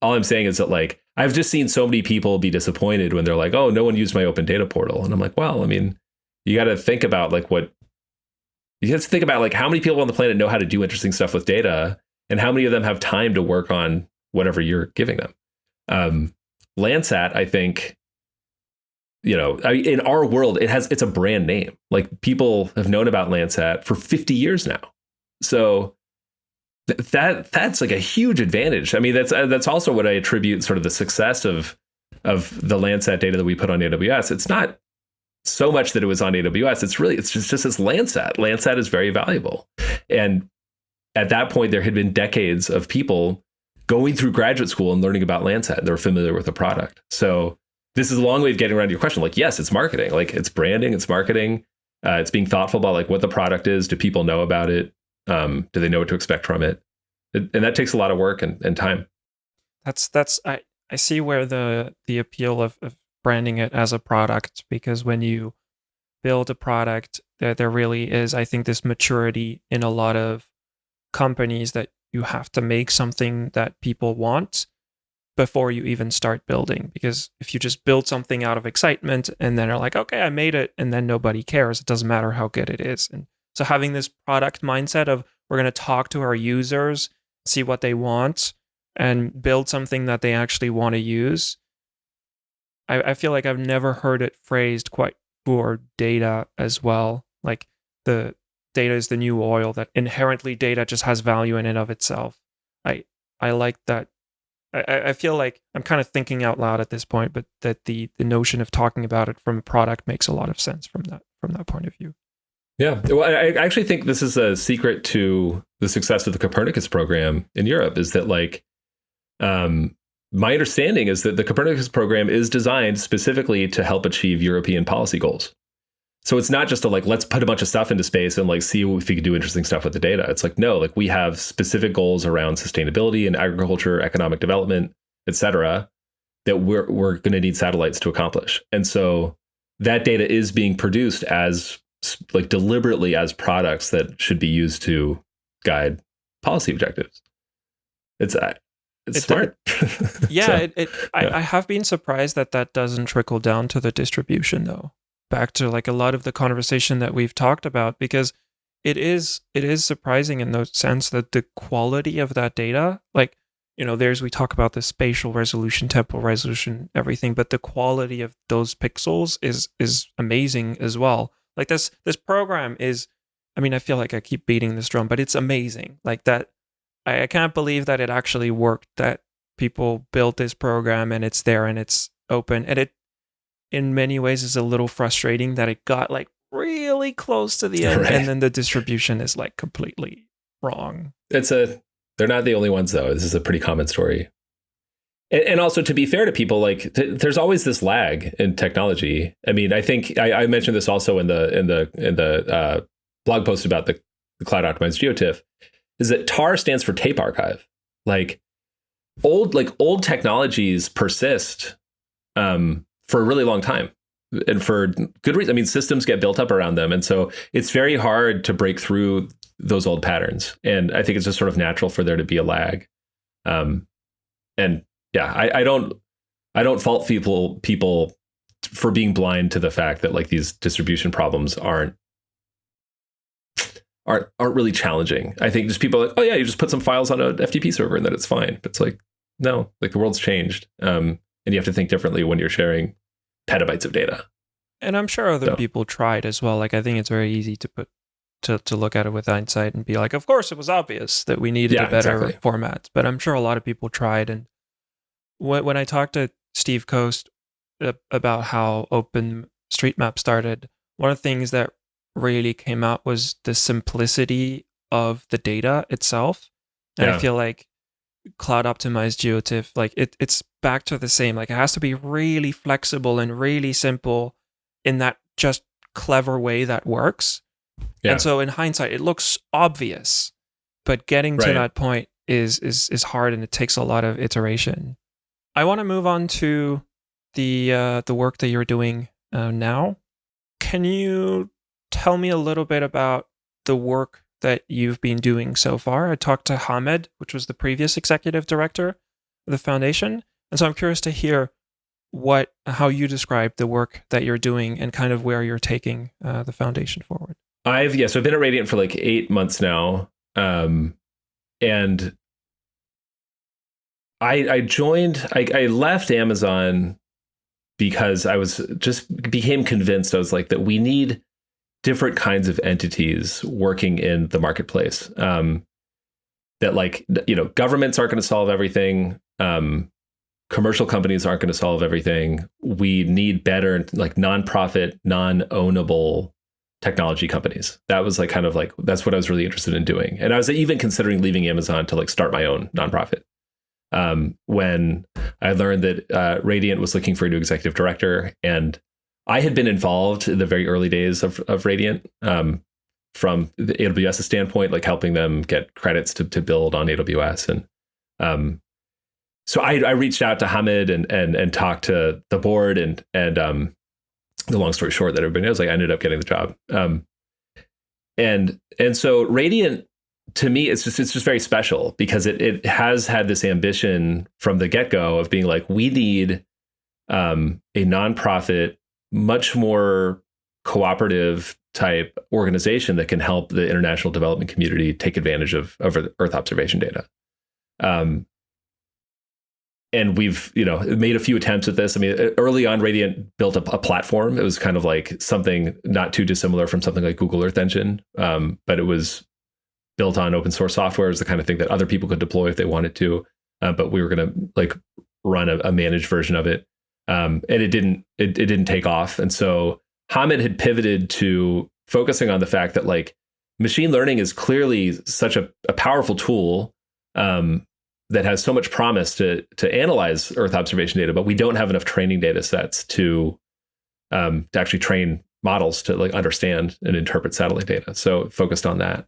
all I'm saying is that like I've just seen so many people be disappointed when they're like, oh, no one used my open data portal. And I'm like, well, I mean, you got to think about like how many people on the planet know how to do interesting stuff with data and how many of them have time to work on whatever you're giving them. Landsat, I think, in our world, it's a brand name. Like people have known about Landsat for 50 years now. So that's like a huge advantage. I mean, that's also what I attribute sort of the success of the Landsat data that we put on AWS. It's not so much that it was on AWS. It's just as Landsat. Landsat is very valuable. And at that point, there had been decades of people going through graduate school and learning about Landsat. They were familiar with the product. So this is a long way of getting around your question. Like, yes, it's marketing. Like, it's branding, it's marketing. It's being thoughtful about like what the product is. Do people know about it? Do they know what to expect from it? And that takes a lot of work and time. I see where the appeal of branding it as a product, because when you build a product, there really is, I think, this maturity in a lot of companies that you have to make something that people want before you even start building. Because if you just build something out of excitement and then are like, okay, I made it, and then nobody cares, it doesn't matter how good it is. And so having this product mindset of we're going to talk to our users, see what they want, and build something that they actually want to use. I feel like I've never heard it phrased quite for data as well. Like, the data is the new oil, that inherently data just has value in and of itself. I like that. I feel like I'm kind of thinking out loud at this point, but that the notion of talking about it from a product makes a lot of sense from that point of view. Yeah, well, I actually think this is a secret to the success of the Copernicus program in Europe, is that like, my understanding is that the Copernicus program is designed specifically to help achieve European policy goals. So it's not just let's put a bunch of stuff into space and like see if we can do interesting stuff with the data. It's like, no, like we have specific goals around sustainability and agriculture, economic development, et cetera, that we're going to need satellites to accomplish. And so that data is being produced as like deliberately as products that should be used to guide policy objectives. It's smart. Yeah, so, I have been surprised that doesn't trickle down to the distribution, though. Back to like a lot of the conversation that we've talked about, because it is surprising in the sense that the quality of that data, like, we talk about the spatial resolution, temporal resolution, everything, but the quality of those pixels is amazing as well. Like this program is, I mean, I feel like I keep beating this drum, but it's amazing. Like that, I can't believe that it actually worked, that people built this program and it's there and it's open. And it, in many ways, is a little frustrating that it got like really close to the end, right, and then the distribution is like completely wrong. They're not the only ones, though. This is a pretty common story. And also, to be fair to people, like there's always this lag in technology. I mean, I think I mentioned this also in the blog post about the cloud optimized Geotiff, is that TAR stands for tape archive. Like old technologies persist for a really long time, and for good reason. I mean, systems get built up around them, and so it's very hard to break through those old patterns. And I think it's just sort of natural for there to be a lag. And yeah, I don't fault people for being blind to the fact that like these distribution problems aren't really challenging. I think just people are like, oh yeah, you just put some files on an FTP server and then it's fine. But it's like, no, like the world's changed. And you have to think differently when you're sharing petabytes of data. And I'm sure other people tried as well. Like, I think it's very easy to look at it with hindsight and be like, of course it was obvious that we needed a better format. But I'm sure a lot of people tried. And when I talked to Steve Coast about how OpenStreetMap started, one of the things that really came out was the simplicity of the data itself. And I feel like cloud optimized Geotiff, like it's back to the same. Like, it has to be really flexible and really simple in that just clever way that works. Yeah. And so in hindsight, it looks obvious, but getting to that point is hard, and it takes a lot of iteration. I want to move on to the work that you're doing now. Can you tell me a little bit about the work that you've been doing so far? I talked to Hamed, which was the previous executive director of the foundation. And so I'm curious to hear how you describe the work that you're doing and kind of where you're taking the foundation forward. I've been at Radiant for like 8 months now. And I left Amazon because I became convinced. I was like, that we need different kinds of entities working in the marketplace. that like, governments aren't going to solve everything. Commercial companies aren't going to solve everything. We need better, like nonprofit, non-ownable technology companies. That was like kind of like, that's what I was really interested in doing. And I was even considering leaving Amazon to like start my own nonprofit. When I learned that Radiant was looking for a new executive director, and I had been involved in the very early days of Radiant, from the AWS standpoint, like helping them get credits to build on AWS. And so I reached out to Hamid and talked to the board, and the long story short that everybody knows, like I ended up getting the job. And so Radiant, to me, it's just very special because it has had this ambition from the get-go of being like, we need a nonprofit, much more cooperative type organization that can help the international development community take advantage of Earth observation data. And we've, made a few attempts at this. I mean, early on, Radiant built a platform. It was kind of like something not too dissimilar from something like Google Earth Engine, but it was built on open source software. Is the kind of thing that other people could deploy if they wanted to. But we were going to like run a managed version of it, and it didn't take off. And so Hamid had pivoted to focusing on the fact that like machine learning is clearly such a powerful tool. That has so much promise to analyze Earth observation data, but we don't have enough training data sets to actually train models to like understand and interpret satellite data. So focused on that.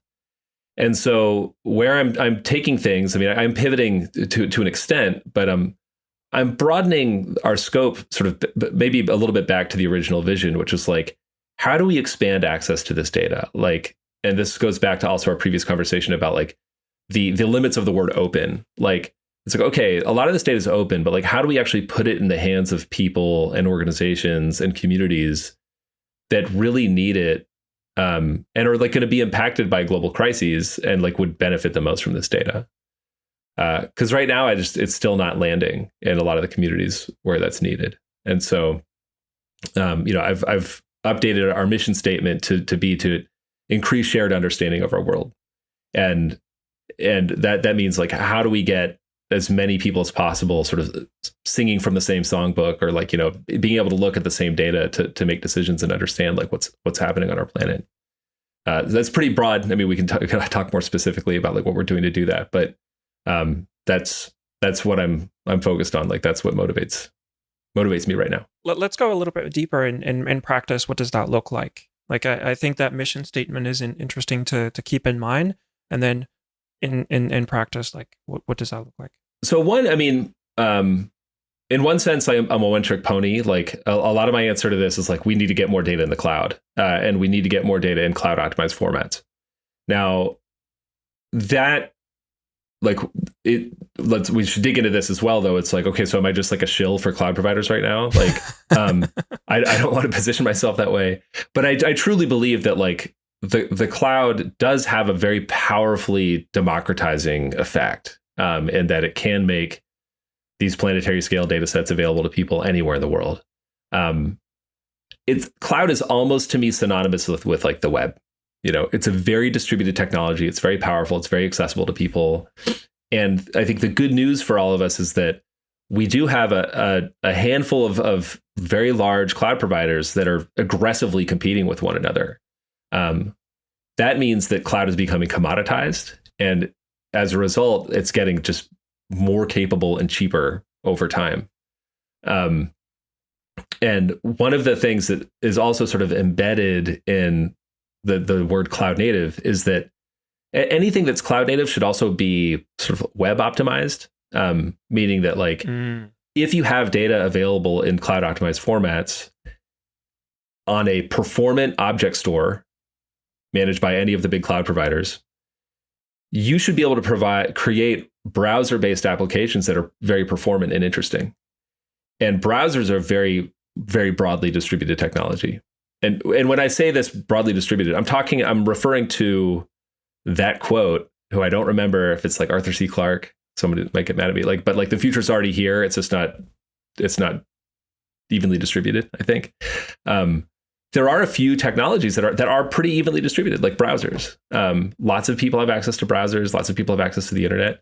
And so where I'm taking things, I mean, I'm pivoting to an extent, but I'm broadening our scope sort of maybe a little bit back to the original vision, which is like, how do we expand access to this data? Like, and this goes back to also our previous conversation about like, the limits of the word open. Like, it's like, okay, a lot of this data is open, but like, how do we actually put it in the hands of people and organizations and communities that really need it, and are like going to be impacted by global crises and like would benefit the most from this data? Because right now, it's still not landing in a lot of the communities where that's needed. And so, I've updated our mission statement to increase shared understanding of our world. And that means like, how do we get as many people as possible sort of singing from the same songbook, or like, being able to look at the same data to make decisions and understand like what's happening on our planet. That's pretty broad. I mean, we can talk more specifically about like what we're doing to do that, but that's what I'm focused on. Like, that's what motivates me right now. Let's go a little bit deeper in practice. What does that look like? Like, I think that mission statement is interesting to keep in mind. And then in practice, like what does that look like? So one, I mean, in one sense, I'm a one-trick pony. Like a lot of my answer to this is like, we need to get more data in the cloud, and we need to get more data in cloud optimized formats. Now that we should dig into this as well, though. It's like, okay, so am I just like a shill for cloud providers right now? Like, I don't want to position myself that way, but I truly believe that like, the cloud does have a very powerfully democratizing effect, and that it can make these planetary scale data sets available to people anywhere in the world. Cloud is almost to me synonymous with like the web. It's a very distributed technology. It's very powerful. It's very accessible to people. And I think the good news for all of us is that we do have a handful of very large cloud providers that are aggressively competing with one another. That means that cloud is becoming commoditized, and as a result, it's getting just more capable and cheaper over time. And one of the things that is also sort of embedded in the word cloud native is that anything that's cloud native should also be sort of web optimized, meaning that like if you have data available in cloud optimized formats on a performant object store managed by any of the big cloud providers, you should be able to create browser-based applications that are very performant and interesting. And browsers are very, very broadly distributed technology. And when I say this broadly distributed, I'm referring to that quote, who I don't remember if it's like Arthur C. Clarke. Somebody might get mad at me, but like the future's already here. It's just not evenly distributed, I think. there are a few technologies that are pretty evenly distributed, like browsers. Lots of people have access to browsers. Lots of people have access to the internet.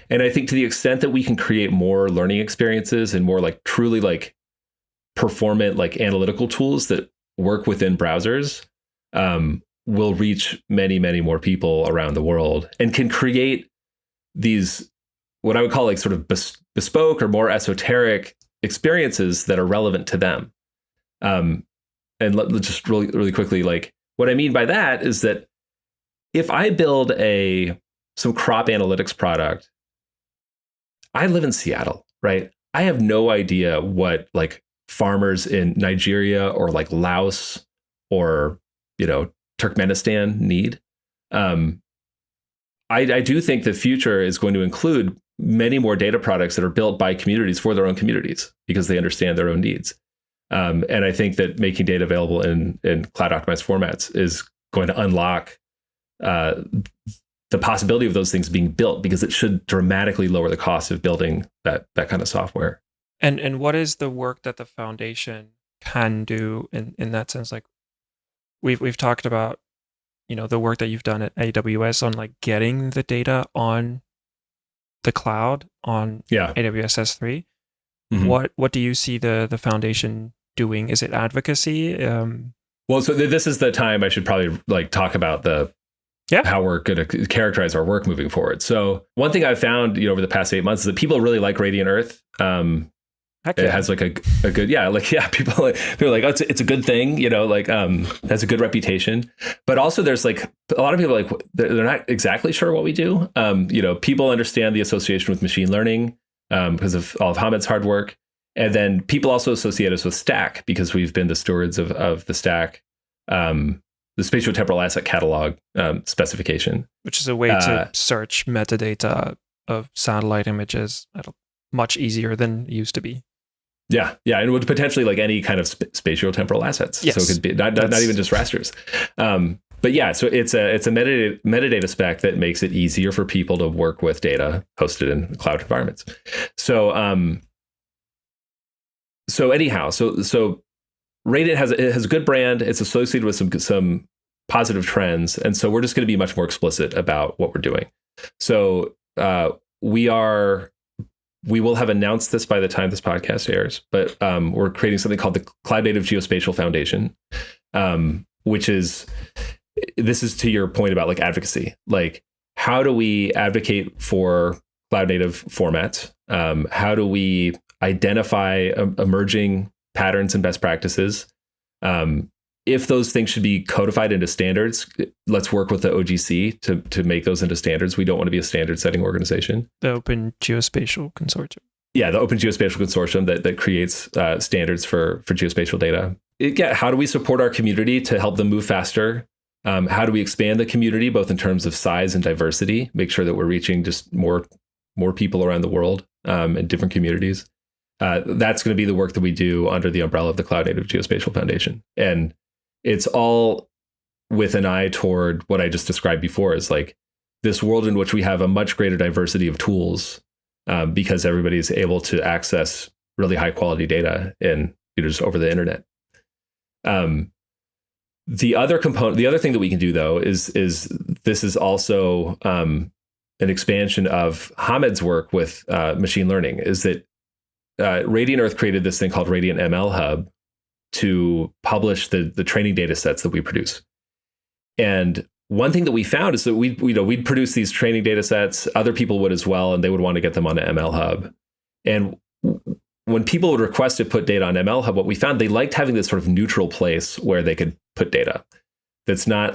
And I think to the extent that we can create more learning experiences and more like truly like performant, like analytical tools that work within browsers, will reach many, many more people around the world and can create these, what I would call like sort of bespoke or more esoteric experiences that are relevant to them. And let's just really quickly, like what I mean by that is that if I build some crop analytics product, I live in Seattle, right? I have no idea what like farmers in Nigeria or like Laos or, Turkmenistan need. I do think the future is going to include many more data products that are built by communities for their own communities because they understand their own needs. And I think that making data available in cloud optimized formats is going to unlock the possibility of those things being built, because it should dramatically lower the cost of building that kind of software. And what is the work that the foundation can do in that sense? Like we've talked about, the work that you've done at AWS on like getting the data on the cloud on AWS S3. Mm-hmm. What do you see the foundation doing? Is it advocacy? Well, so this is the time I should probably like talk about how we're going to characterize our work moving forward. So one thing I've found, over the past 8 months is that people really like Radiant Earth. It has like a good, people are like, oh, it's a good thing, has a good reputation. But also there's like a lot of people like, they're not exactly sure what we do. People understand the association with machine learning because of all of Hamid's hard work. And then people also associate us with Stack because we've been the stewards of the Stack, the spatiotemporal asset catalog specification. Which is a way to search metadata of satellite images much easier than it used to be. Yeah, and it would potentially like any kind of spatiotemporal assets. Yes. So it could be not even just rasters. But yeah, so it's a metadata spec that makes it easier for people to work with data hosted in cloud environments. So anyhow, so Radiant has a good brand. It's associated with some positive trends, and so we're just going to be much more explicit about what we're doing. So we will have announced this by the time this podcast airs, but we're creating something called the Cloud Native Geospatial Foundation, which is, this is to your point about like advocacy. Like, how do we advocate for cloud native formats? How do we identify emerging patterns and best practices? If those things should be codified into standards, let's work with the OGC to make those into standards. We don't want to be a standard setting organization. The Open Geospatial Consortium. Yeah, the Open Geospatial Consortium that creates standards for geospatial data. How do we support our community to help them move faster? How do we expand the community, both in terms of size and diversity, make sure that we're reaching just more people around the world in different communities? That's going to be the work that we do under the umbrella of the Cloud Native Geospatial Foundation. And it's all with an eye toward what I just described before, is like this world in which we have a much greater diversity of tools because everybody's able to access really high quality data in just over the internet. The other thing that we can do though is this is also an expansion of Hamid's work with machine learning. Is that Radiant Earth created this thing called Radiant ML Hub to publish the training data sets that we produce. And one thing that we found is that we'd produce these training data sets, other people would as well, and they would want to get them on an ML Hub. And when people would request to put data on ML Hub, what we found, they liked having this sort of neutral place where they could put data that's not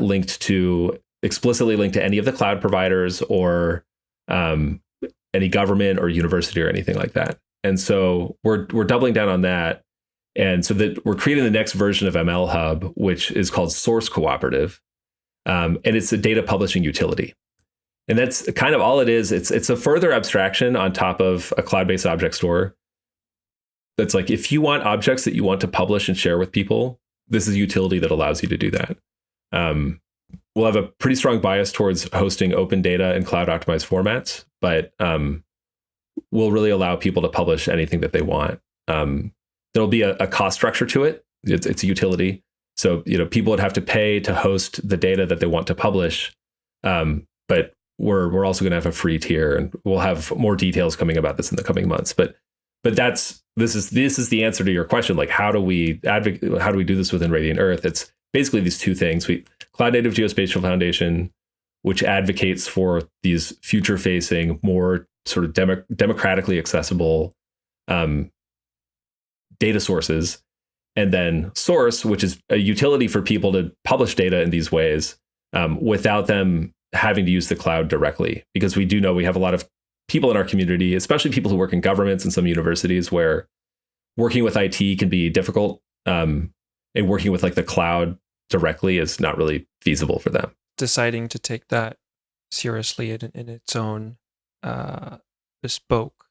explicitly linked to any of the cloud providers or any government or university or anything like that. And so we're doubling down on that. And so that we're creating the next version of ML Hub, which is called Source Cooperative. And it's a data publishing utility. And that's kind of all it is. It's a further abstraction on top of a cloud-based object store. That's like, if you want objects that you want to publish and share with people, this is a utility that allows you to do that. We'll have a pretty strong bias towards hosting open data in cloud optimized formats, but we'll really allow people to publish anything that they want. There'll be a cost structure to it. It's a utility. So, people would have to pay to host the data that they want to publish. But we're also going to have a free tier, and we'll have more details coming about this in the coming months. But this is the answer to your question. Like, how do we do this within Radiant Earth? It's basically these two things. Cloud Native Geospatial Foundation, which advocates for these future facing, more sort of democratically accessible data sources. And then Source, which is a utility for people to publish data in these ways without them having to use the cloud directly. Because we do know we have a lot of people in our community, especially people who work in governments and some universities, where working with IT can be difficult, and working with like the cloud directly is not really feasible for them. Deciding to take that seriously in its own bespoke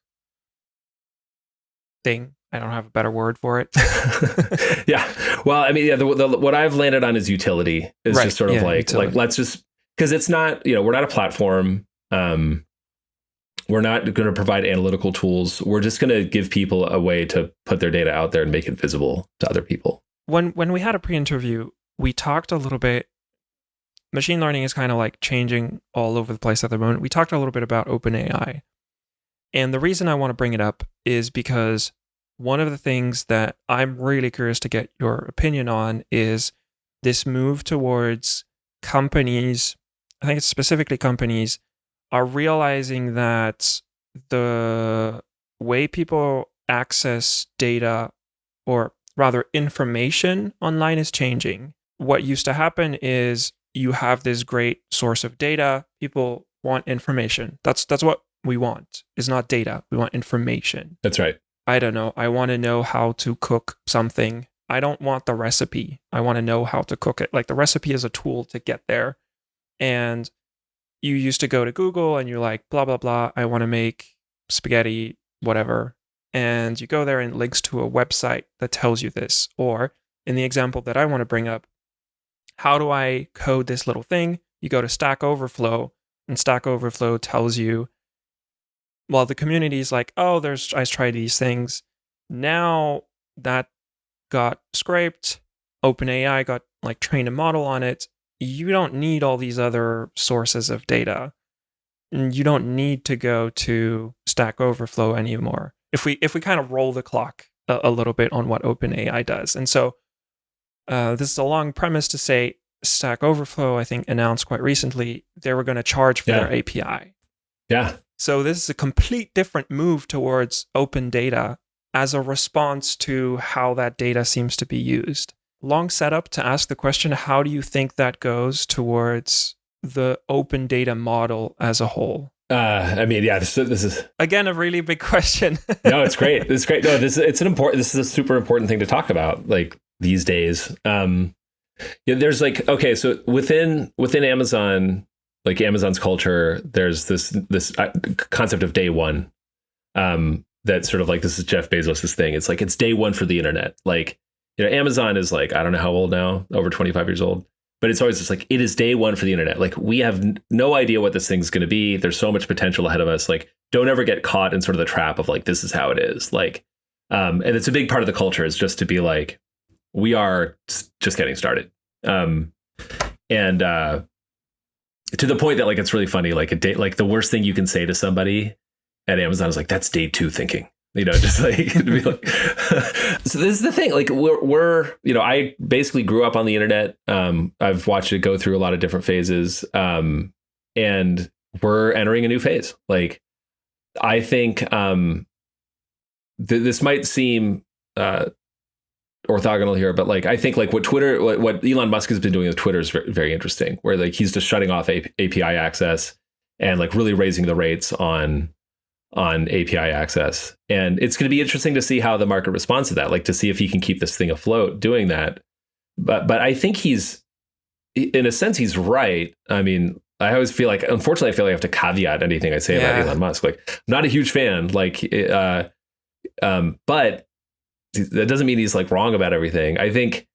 thing. I don't have a better word for it. Yeah. Well, I mean, what I've landed on is utility. Is just sort of like let's just, because it's not, we're not a platform. We're not going to provide analytical tools. We're just going to give people a way to put their data out there and make it visible to other people. When we had a pre-interview, we talked a little bit. Machine learning is kind of like changing all over the place at the moment. We talked a little bit about OpenAI. And the reason I want to bring it up is because one of the things that I'm really curious to get your opinion on is this move towards companies, I think it's specifically companies, are realizing that the way people access data, or rather information online, is changing. What used to happen is you have this great source of data. People want information. That's what we want, is not data. We want information. That's right. I don't know. I want to know how to cook something. I don't want the recipe. I want to know how to cook it. Like, the recipe is a tool to get there. And you used to go to Google and you're like, blah, blah, blah. I want to make spaghetti, whatever. And you go there and it links to a website that tells you this. Or in the example that I want to bring up, how do I code this little thing? You go to Stack Overflow, and Stack Overflow tells you, well, the community is like, oh, I tried these things. Now that got scraped, OpenAI got like trained a model on it. You don't need all these other sources of data. You don't need to go to Stack Overflow anymore. If we kind of roll the clock a little bit on what OpenAI does. And so this is a long premise to say Stack Overflow, I think, announced quite recently they were going to charge for their API. Yeah. So this is a complete different move towards open data as a response to how that data seems to be used. Long setup to ask the question, how do you think that goes towards the open data model as a whole? I mean, yeah, this is again a really big question. No, it's great. It's great. No, this is a super important thing to talk about, like, these days. There's like, okay, so within Amazon, like Amazon's culture, there's this concept of day one. That's sort of like, this is Jeff Bezos' thing. It's like, it's day one for the internet. Like, Amazon is like, I don't know how old now, over 25 years old. But it's always just like, it is day one for the internet. Like, we have no idea what this thing's going to be. There's so much potential ahead of us. Like, don't ever get caught in sort of the trap of like, this is how it is. Like, and it's a big part of the culture, is just to be like, we are just getting started. And to the point that, like, it's really funny, like a day, like the worst thing you can say to somebody at Amazon is like, that's day two thinking. Just like, to be like so this is the thing, like, we're I basically grew up on the internet. I've watched it go through a lot of different phases, and we're entering a new phase. Like, I think this might seem orthogonal here, but like, I think like what Elon Musk has been doing with Twitter is very, very interesting, where like he's just shutting off API access and like really raising the rates on API access. And it's going to be interesting to see how the market responds to that, like to see if he can keep this thing afloat doing that. But I think he's, in a sense, he's right. I mean, I always feel like, unfortunately, I feel like I have to caveat anything I say about Elon Musk. Like, I'm not a huge fan, like, but that doesn't mean he's like wrong about everything. I think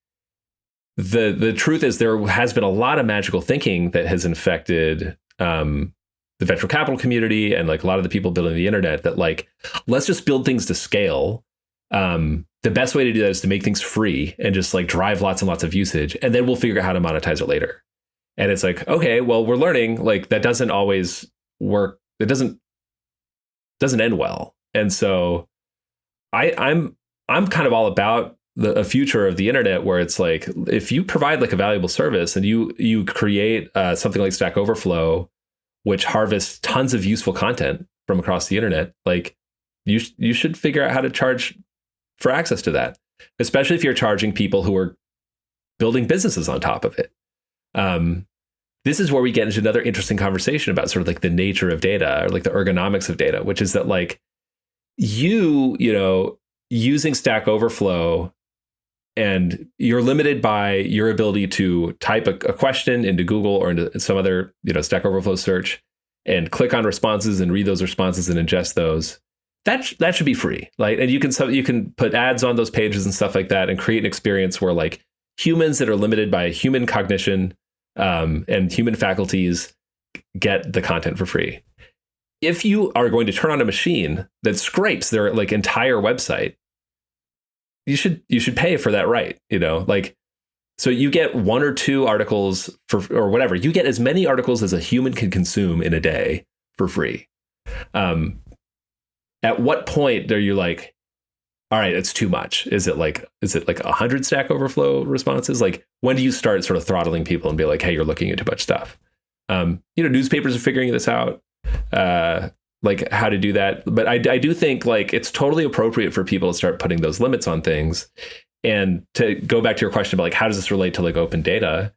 the truth is there has been a lot of magical thinking that has infected the venture capital community and like a lot of the people building the internet, that like, let's just build things to scale. the best way to do that is to make things free and just like drive lots and lots of usage. And then we'll figure out how to monetize it later. And it's like, okay, well, we're learning like that doesn't always work. It doesn't end well. And so I'm kind of all about a future of the internet where it's like, if you provide like a valuable service and you create something like Stack Overflow, which harvests tons of useful content from across the internet, like you should figure out how to charge for access to that, especially if you're charging people who are building businesses on top of it. This is where we get into another interesting conversation about sort of like the nature of data or like the ergonomics of data, which is that like you know, using Stack Overflow and you're limited by your ability to type a question into Google or into some other, you know, Stack Overflow search and click on responses and read those responses and ingest those. That should be free. Like, and you can put ads on those pages and stuff like that and create an experience where like humans that are limited by human cognition and human faculties get the content for free. If you are going to turn on a machine that scrapes their like entire website, you should pay for that right, you know, like, so you get 1 or 2 articles or whatever. You get as many articles as a human can consume in a day for free. At what point are you like, all right, it's too much? Is it like 100 Stack Overflow responses? Like, when do you start sort of throttling people and be like, hey, you're looking at too much stuff? You know, newspapers are figuring this out, like how to do that. But I do think like it's totally appropriate for people to start putting those limits on things. And to go back to your question about like, how does this relate to like open data?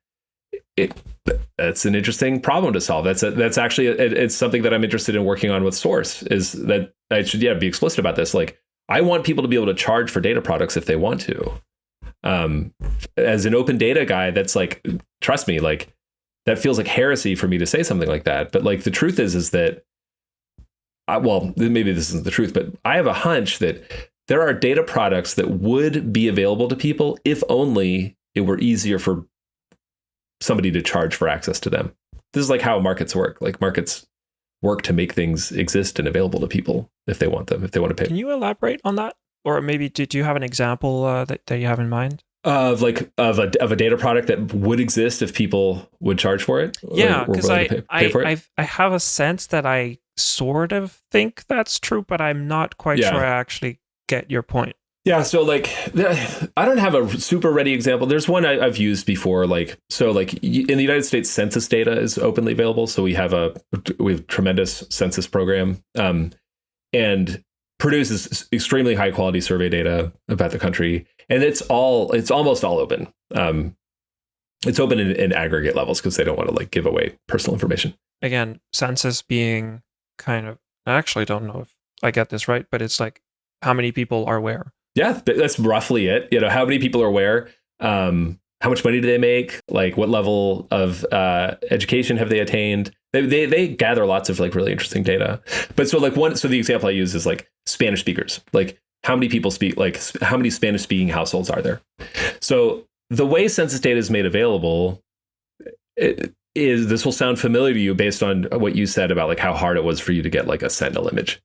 That's an interesting problem to solve. That's actually it's something that I'm interested in working on with Source, is that I should be explicit about this. Like, I want people to be able to charge for data products if they want to. As an open data guy, that's like, trust me, like that feels like heresy for me to say something like that. But like the truth is that well, maybe this isn't the truth, but I have a hunch that there are data products that would be available to people if only it were easier for somebody to charge for access to them. This is like how markets work. Like markets work to make things exist and available to people if they want them, if they want to pay. Can you elaborate on that? Or maybe do you have an example that you have in mind? Of a data product that would exist if people would charge for it? Yeah, because I have a sense that I sort of think that's true, but I'm not quite sure I actually get your point. Yeah, so like I don't have a super ready example. There's one I've used before. Like, so like in the United States, census data is openly available. So we have a tremendous census program, and produces extremely high quality survey data about the country, and it's almost all open. It's open in aggregate levels because they don't want to like give away personal information. Again, census being kind of, I actually don't know if I get this right, but it's like how many people are where. Yeah, that's roughly it. You know, how many people are where, how much money do they make? Like what level of education have they attained? They gather lots of like really interesting data. But so the example I use is like Spanish speakers. Like how many people speak, like how many Spanish speaking households are there? So the way census data is made available this will sound familiar to you based on what you said about like how hard it was for you to get like a Sentinel image.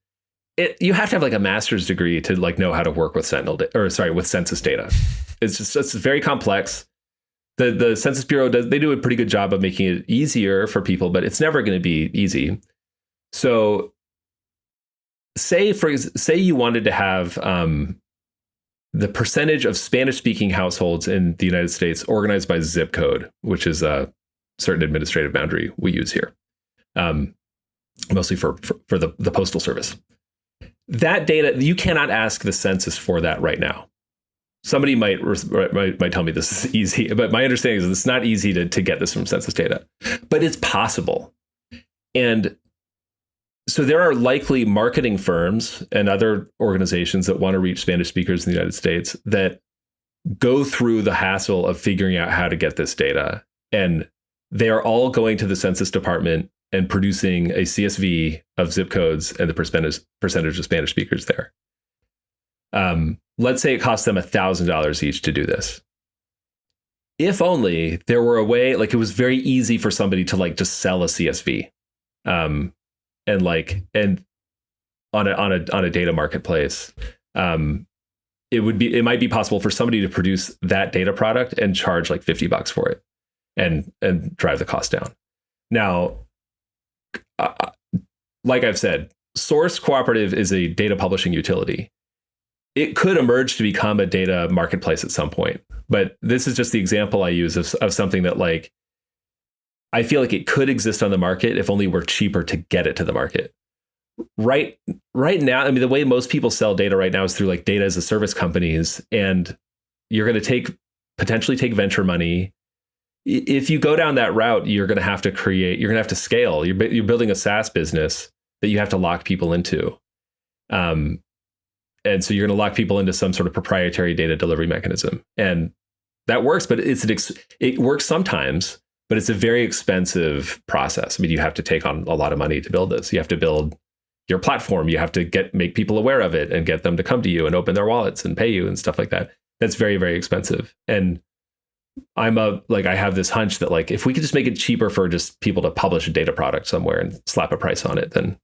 You have to have like a master's degree to like know how to work with with census data. It's very complex. The Census Bureau they do a pretty good job of making it easier for people, but it's never going to be easy. So say you wanted to have the percentage of Spanish speaking households in the United States organized by zip code, which is a certain administrative boundary we use here, mostly for the Postal Service. That data, you cannot ask the census for that right now. Somebody might tell me this is easy, but my understanding is it's not easy to get this from census data, but it's possible. And so there are likely marketing firms and other organizations that want to reach Spanish speakers in the United States that go through the hassle of figuring out how to get this data. And they are all going to the Census Department and producing a CSV of zip codes and the percentage of Spanish speakers there. Let's say it costs them $1,000 each to do this. If only there were a way, like it was very easy for somebody to like just sell a CSV, and on a data marketplace, it might be possible for somebody to produce that data product and charge like $50 for it and drive the cost down. Now, like I've said, Source Cooperative is a data publishing utility. It could emerge to become a data marketplace at some point, but this is just the example I use of something that like I feel like it could exist on the market if only we're cheaper to get it to the market. Right now, I mean, the way most people sell data right now is through like data as a service companies, and you're going to potentially take venture money. If you go down that route, you're going to have to scale. You're building a SaaS business that you have to lock people into. And so you're going to lock people into some sort of proprietary data delivery mechanism. And that works, but it works sometimes, but it's a very expensive process. I mean, you have to take on a lot of money to build this. You have to build your platform. You have to make people aware of it and get them to come to you and open their wallets and pay you and stuff like that. That's very, very expensive. And I have this hunch that like, if we could just make it cheaper for just people to publish a data product somewhere and slap a price on it, then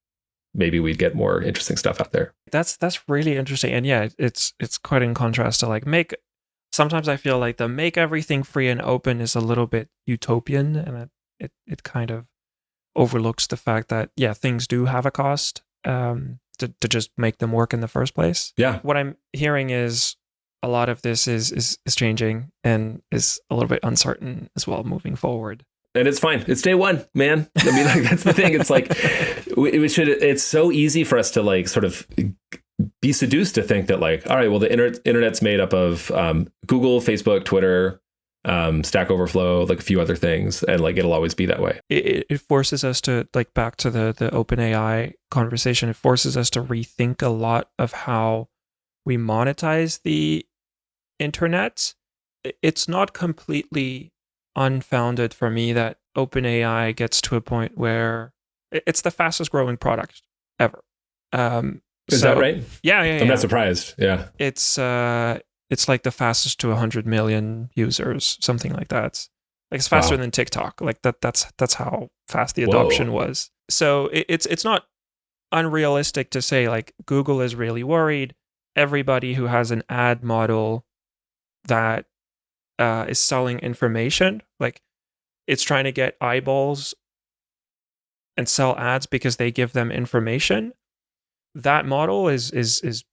maybe we'd get more interesting stuff out there. That's really interesting. And yeah, it's quite in contrast to like sometimes I feel like the make everything free and open is a little bit utopian, and it kind of overlooks the fact that, yeah, things do have a cost to just make them work in the first place. Yeah. What I'm hearing is a lot of this is changing and is a little bit uncertain as well moving forward. And it's fine. It's day one, man. I mean, like, that's the thing. It's like, it's so easy for us to like sort of be seduced to think that like, all right, well, the internet's made up of Google, Facebook, Twitter, Stack Overflow, like a few other things. And like, it'll always be that way. It forces us to, like, back to the OpenAI conversation, it forces us to rethink a lot of how we monetize the internet. It's not completely unfounded for me that OpenAI gets to a point where it's the fastest growing product ever. Is that right? Yeah. I'm not surprised. Yeah. It's like the fastest to 100 million users, something like that. Like it's faster than TikTok. Like that's how fast the adoption was. So it's not unrealistic to say like Google is really worried. Everybody who has an ad model that is selling information, like it's trying to get eyeballs and sell ads because they give them information. That model is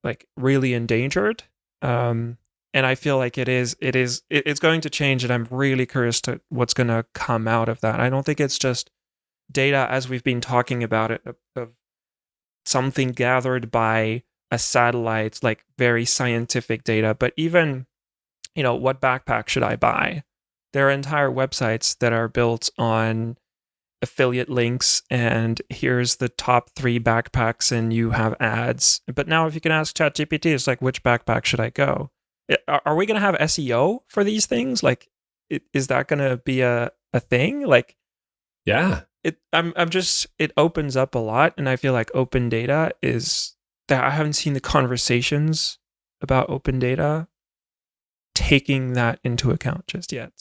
like really endangered. And I feel like it's going to change, and I'm really curious to what's going to come out of that. I don't think it's just data as we've been talking about it, of something gathered by a satellite, like very scientific data, but even, what backpack should I buy? There are entire websites that are built on affiliate links, and here's the top 3 backpacks, and you have ads. But now if you can ask ChatGPT, it's like, which backpack should I go? Are we going to have SEO for these things? Like, is that going to be a thing? Like, yeah, it opens up a lot. And I feel like open data is that I haven't seen the conversations about open data taking that into account just yet.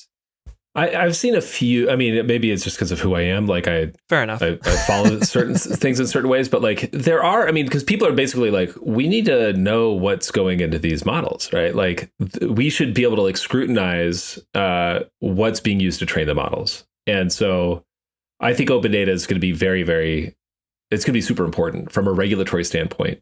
I've seen a few. I mean, maybe it's just because of who I am. Like fair enough. I follow certain things in certain ways, but like there are, I mean, because people are basically like, we need to know what's going into these models, right? Like we should be able to like scrutinize what's being used to train the models. And so I think open data is going to be very, very, it's going to be super important from a regulatory standpoint.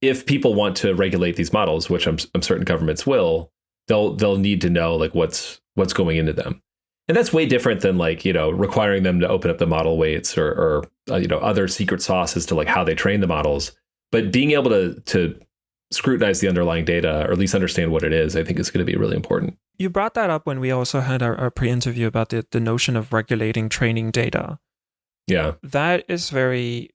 If people want to regulate these models, which I'm certain governments will, they'll need to know like what's going into them. And that's way different than like, requiring them to open up the model weights or other secret sauces to like how they train the models. But being able to scrutinize the underlying data, or at least understand what it is, I think is going to be really important. You brought that up when we also had our pre-interview about the notion of regulating training data. Yeah. That is very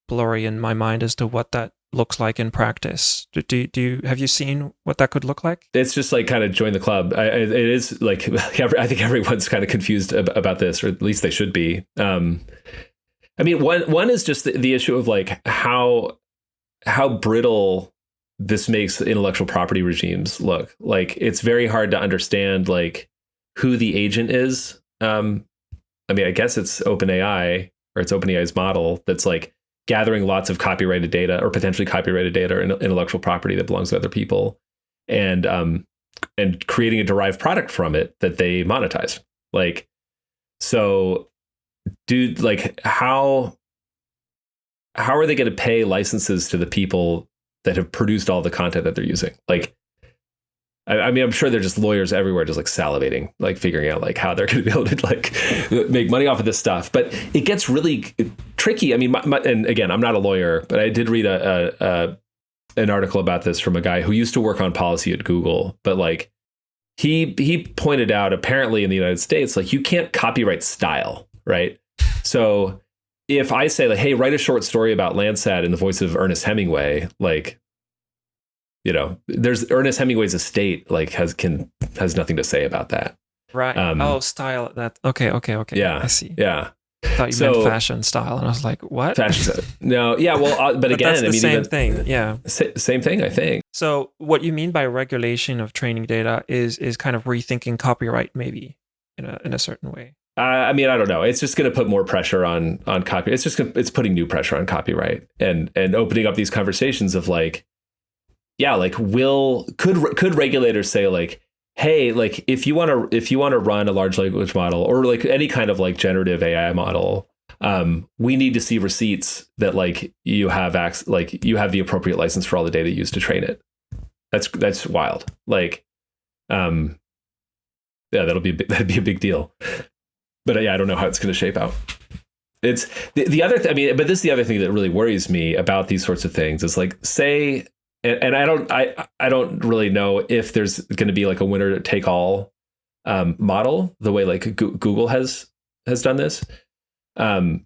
blurry in my mind as to what that looks like in practice. Have you seen what that could look like? It's just like kind of join the club. It is like, I think everyone's kind of confused about this, or at least they should be. I mean, one is just the issue of like how brittle this makes intellectual property regimes look. Like it's very hard to understand like who the agent is. I mean, I guess it's OpenAI, or it's OpenAI's model that's like gathering lots of copyrighted data or potentially copyrighted data or intellectual property that belongs to other people, and creating a derived product from it that they monetize. Like, so, dude, like how are they going to pay licenses to the people that have produced all the content that they're using? Like, I mean, I'm sure they're just lawyers everywhere, just like salivating, like figuring out like how they're going to be able to like make money off of this stuff. But it gets really tricky. I mean, and again, I'm not a lawyer, but I did read an article about this from a guy who used to work on policy at Google. But like he pointed out, apparently in the United States, like you can't copyright style, right? So if I say like, hey, write a short story about Landsat in the voice of Ernest Hemingway, like, you know, there's Ernest Hemingway's estate, like has nothing to say about that. Right. Style. That. Okay. Yeah. I see. Yeah. I thought you meant fashion style, and I was like, what? Fashion. No. Yeah. Well, but again, that's the same thing. Yeah. Same thing, I think. So what you mean by regulation of training data is kind of rethinking copyright, maybe in a certain way. I mean, I don't know. It's just going to put more pressure on copyright. It's putting new pressure on copyright and opening up these conversations of like, yeah, like could regulators say like, hey, like if you want to run a large language model or like any kind of like generative AI model, we need to see receipts that like you have you have the appropriate license for all the data used to train it. That's wild. Like, yeah, that'd be a big deal. But yeah, I don't know how it's going to shape out. It's the other I mean, but this is the other thing that really worries me about these sorts of things is like, say, and I don't really know if there's going to be like a winner take all model the way like Google has done this. But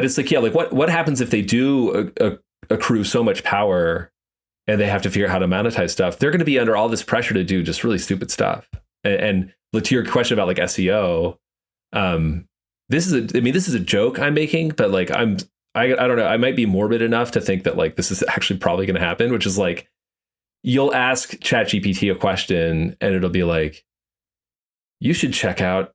it's like, yeah, like what happens if they do accrue so much power and they have to figure out how to monetize stuff? They're going to be under all this pressure to do just really stupid stuff. And to your question about like SEO, this is a joke I'm making, but like I don't know, I might be morbid enough to think that like this is actually probably going to happen, which is like you'll ask ChatGPT a question and it'll be like, you should check out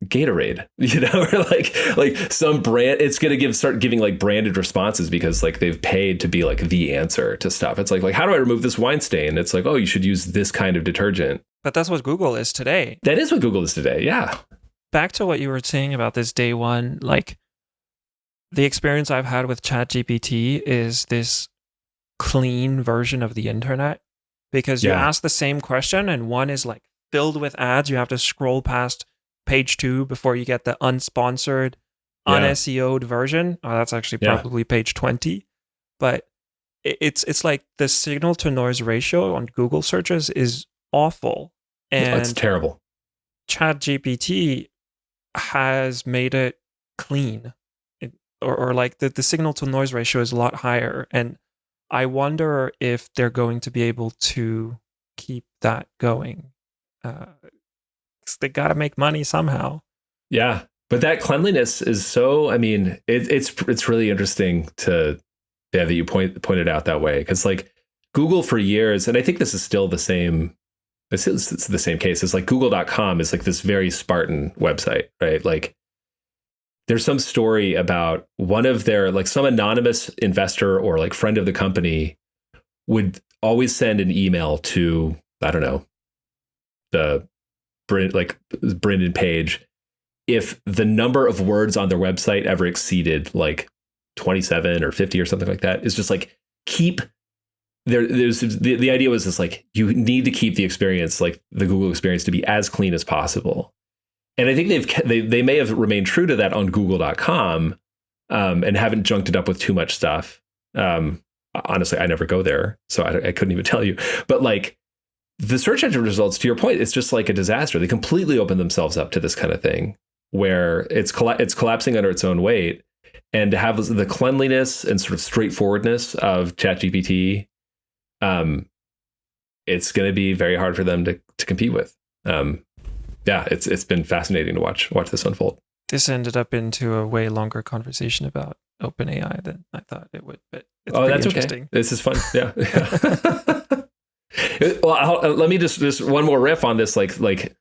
Gatorade, you know, or like some brand. It's going to start giving like branded responses because like they've paid to be like the answer to stuff. It's like how do I remove this wine stain? It's like, oh, you should use this kind of detergent. But that's what Google is today. That is what Google is today. Yeah. Back to what you were saying about this day one, like the experience I've had with ChatGPT is this clean version of the internet, because you ask the same question and one is like filled with ads. You have to scroll past page 2 before you get the unsponsored, un-SEO'd version. Oh, that's actually probably page 20. But it's like the signal to noise ratio on Google searches is awful. And it's terrible. ChatGPT has made it clean. Or like the signal to noise ratio is a lot higher. And I wonder if they're going to be able to keep that going. They got to make money somehow. Yeah. But that cleanliness is so, I mean, it's really interesting that you pointed out that way. Because like Google for years, and I think this is still the same, it's the same case. It's like google.com is like this very Spartan website, right? Like there's some story about one of their, like some anonymous investor or like friend of the company would always send an email to, I don't know, Brendan Page, if the number of words on their website ever exceeded like 27 or 50 or something like that, is just like there's the idea was just like, you need to keep the experience, like the Google experience, to be as clean as possible. And I think they may have remained true to that on google.com and haven't junked it up with too much stuff. Honestly, I never go there, so I couldn't even tell you. But like the search engine results, to your point, it's just like a disaster. They completely open themselves up to this kind of thing where it's collapsing under its own weight. And to have the cleanliness and sort of straightforwardness of ChatGPT, it's going to be very hard for them to compete with. Yeah, it's been fascinating to watch this unfold. This ended up into a way longer conversation about OpenAI than I thought it would, but it's pretty that's interesting. Okay. This is fun. Yeah. Well, let me just one more riff on this, like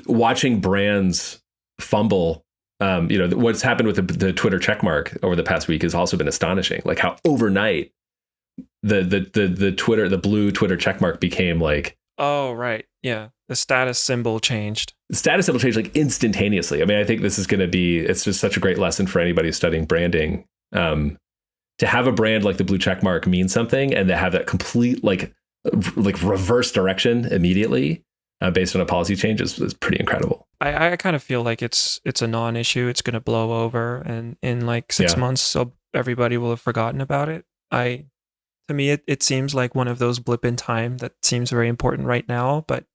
watching brands fumble What's happened with the Twitter checkmark over the past week has also been astonishing. Like how overnight the Twitter, the blue Twitter checkmark became like, oh, right. Yeah. The status symbol changed. The status symbol changed like instantaneously. I mean, I think this is going to be, it's just such a great lesson for anybody who's studying branding. To have a brand like the blue checkmark mean something, and to have that complete like reverse direction immediately based on a policy change is pretty incredible. I kind of feel like it's a non-issue. It's going to blow over, and in like 6 months, so everybody will have forgotten about it. To me, it seems like one of those blip in time that seems very important right now. But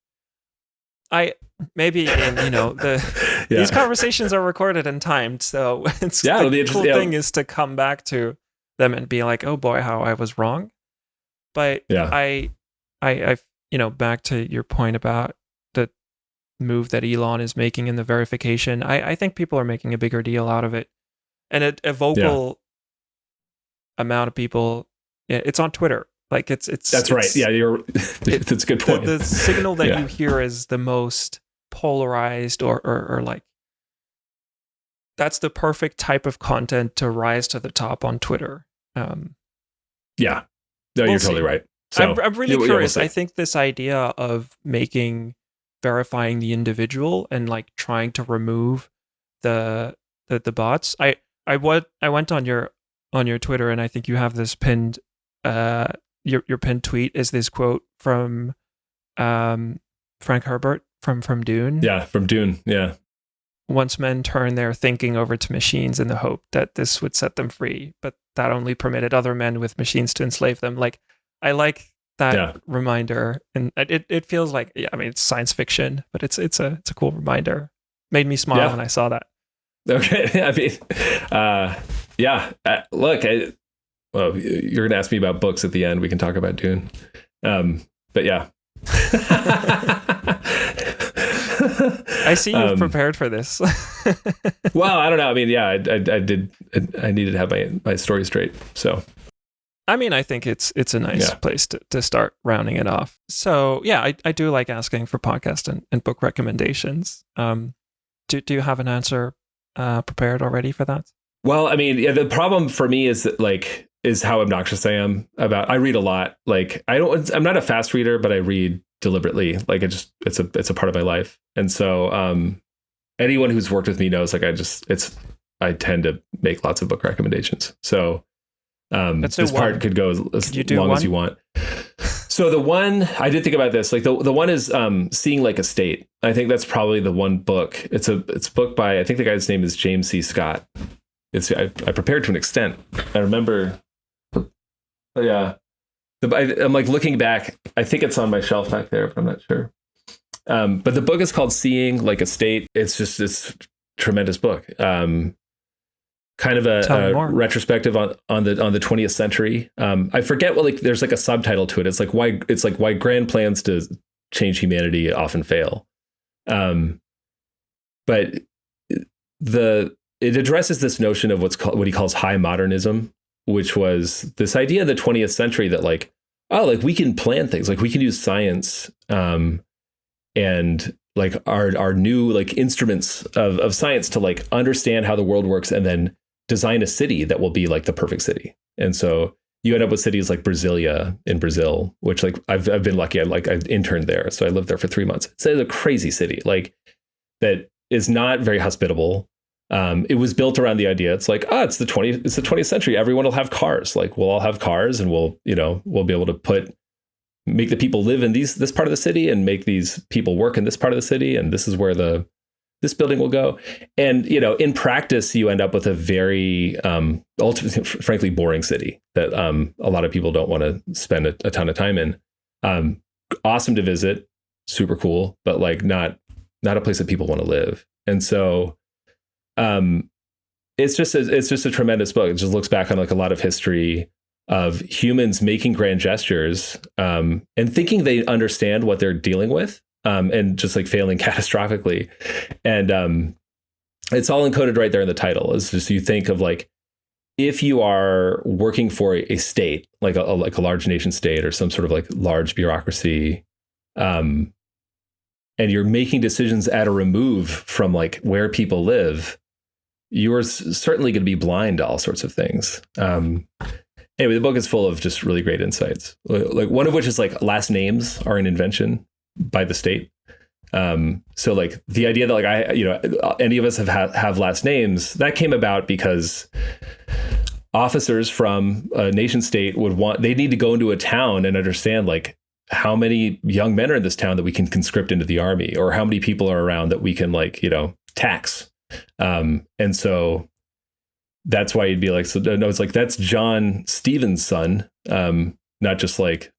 these conversations are recorded and timed, so it's the cool thing is to come back to them and be like, oh boy, how I was wrong. But I back to your point about the move that Elon is making in the verification. I think people are making a bigger deal out of it, and a vocal amount of people. It's on Twitter. Like that's right. Yeah, that's a good point. The signal that you hear is the most polarized or like, that's the perfect type of content to rise to the top on Twitter. No, you're totally right. So I'm really curious. I think this idea of verifying the individual and like trying to remove the bots. I went on your Twitter, and I think you have this pinned. Your pinned tweet is this quote from Frank Herbert from Dune. Yeah, from Dune. Yeah. Once men turned their thinking over to machines in the hope that this would set them free, but that only permitted other men with machines to enslave them. Like, I like that reminder, and it feels like, it's science fiction, but it's a cool reminder. Made me smile when I saw that. Okay, look, you're going to ask me about books at the end. We can talk about Dune, but yeah. I see you've prepared for this. Well, I don't know. I mean, I did. I needed to have my story straight. So, I think it's a nice place to start rounding it off. So, I do like asking for podcast and book recommendations. Do you have an answer prepared already for that? Well, the problem for me is that is how obnoxious I am about. I read a lot. I'm not a fast reader, but I read deliberately. It's a part of my life. And so anyone who's worked with me knows I tend to make lots of book recommendations. So this part could go as long as you want. So the one I did think about this, the one is Seeing Like a State. I think that's probably the one book. It's a book by, I think the guy's name is James C. Scott. I prepared to an extent. I remember. Yeah. I'm looking back. I think it's on my shelf back there, but I'm not sure. But the book is called Seeing Like a State. It's just this tremendous book. Kind of a retrospective on the 20th century. I forget what there's a subtitle to it. It's why grand plans to change humanity often fail. But it addresses this notion of what he calls high modernism, which was this idea of the 20th century that we can plan things, we can use science, and our new instruments of science to understand how the world works, and then design a city that will be the perfect city. And so you end up with cities like Brasilia in Brazil, which I've been lucky. I interned there, so I lived there for 3 months. It's a crazy city that is not very hospitable. It was built around the idea. It's it's the 20th century. Everyone will have cars. We'll all have cars, and we'll be able to make the people live in this part of the city, and make these people work in this part of the city. And this is where this building will go. And, in practice, you end up with a very, ultimately, frankly, boring city that a lot of people don't want to spend a ton of time in. Awesome to visit, super cool, but not a place that people want to live. And so it's just a tremendous book. It just looks back on a lot of history of humans making grand gestures and thinking they understand what they're dealing with, and just failing catastrophically. And it's all encoded right there in the title. It's just, you think of if you are working for a state, like a large nation state or some sort of large bureaucracy, and you're making decisions at a remove from where people live, you are certainly going to be blind to all sorts of things. Anyway, the book is full of just really great insights. Like one of which is like last names are an invention by the state. So like the idea that like any of us have last names, that came about because officers from a nation state they need to go into a town and understand like how many young men are in this town that we can conscript into the army, or how many people are around that we can like, tax. And so that's why you'd be like, so no, it's like, that's John Stevens' son. Not just like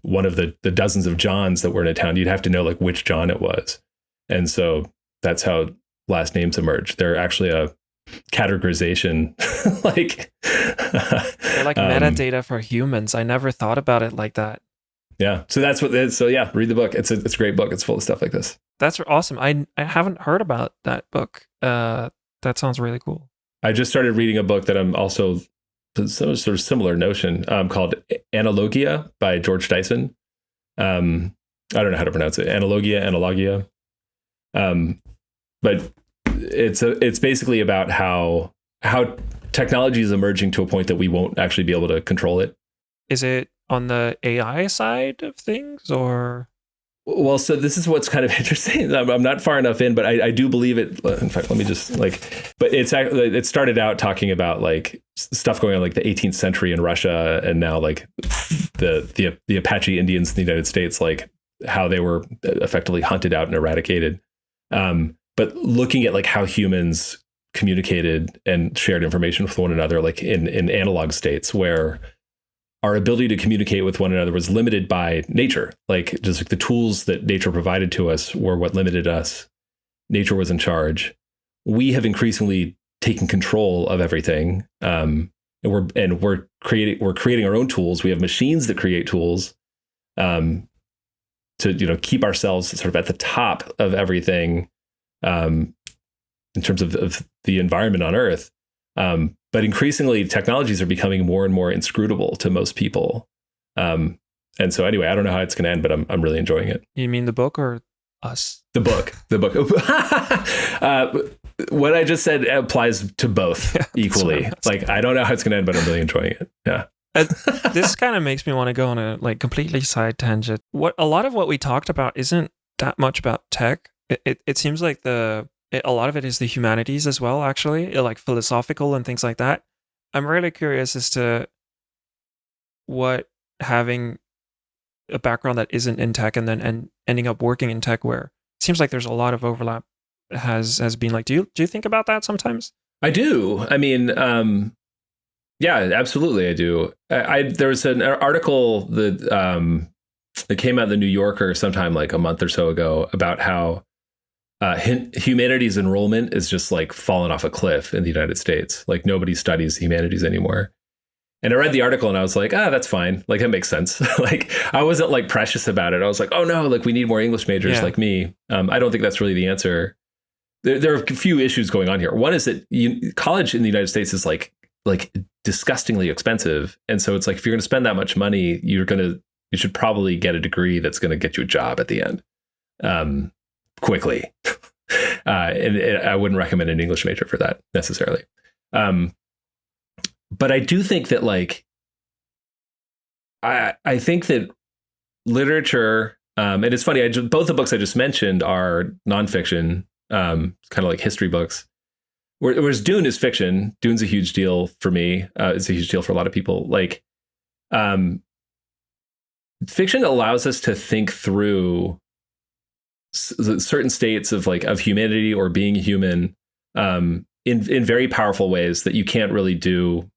one of the dozens of Johns that were in a town. You'd have to know like which John it was. And so that's how last names emerge. They're actually a categorization. They're like metadata for humans. I never thought about it like that. Yeah. So that's what it is. So yeah, read the book. It's a great book. It's full of stuff like this. That's awesome. I haven't heard about that book. That sounds really cool. I just started reading a book that I'm also some sort of similar notion called Analogia by George Dyson. I don't know how to pronounce it. Analogia. But it's basically about how technology is emerging to a point that we won't actually be able to control it. Is it on the AI side of things, or? Well, so this is what's kind of interesting. I'm not far enough in, but I do believe it. In fact, let me just but it started out talking about like stuff going on like the 18th century in Russia, and now like the Apache Indians in the United States, like how they were effectively hunted out and eradicated. But looking at like how humans communicated and shared information with one another, like in analog states where our ability to communicate with one another was limited by nature. Like just like the tools that nature provided to us were what limited us. Nature was in charge. We have increasingly taken control of everything. And we're creating our own tools. We have machines that create tools to keep ourselves sort of at the top of everything in terms of the environment on Earth. But increasingly, technologies are becoming more and more inscrutable to most people. And so anyway, I don't know how it's going to end, but I'm really enjoying it. You mean the book or us? The book. What I just said applies to both equally. Like, I don't know how it's going to end, but I'm really enjoying it. Yeah. This kind of makes me want to go on a like completely side tangent. A lot of what we talked about isn't that much about tech. It seems like a lot of it is the humanities as well, actually, like philosophical and things like that. I'm really curious as to what having a background that isn't in tech and then ending up working in tech, where it seems like there's a lot of overlap, has been like. Do you think about that sometimes? I do. I mean, yeah, absolutely, I do. There was an article that came out in the New Yorker sometime like a month or so ago about how humanities enrollment is just like fallen off a cliff in the United States. Like nobody studies humanities anymore. And I read the article and I was like, that's fine. Like, that makes sense. Like, I wasn't like precious about it. I was like, oh no, like we need more English majors like me. I don't think that's really the answer. There are a few issues going on here. One is that college in the United States is like disgustingly expensive. And so it's like, if you're going to spend that much money, you should probably get a degree that's going to get you a job at the end. Quickly. And I wouldn't recommend an English major for that necessarily. But I do think that like, I think that literature, and it's funny, both the books I just mentioned are nonfiction, kind of like history books. Whereas Dune is fiction. Dune's a huge deal for me. It's a huge deal for a lot of people. Like, fiction allows us to think through certain states of humanity or being human in very powerful ways that you can't really do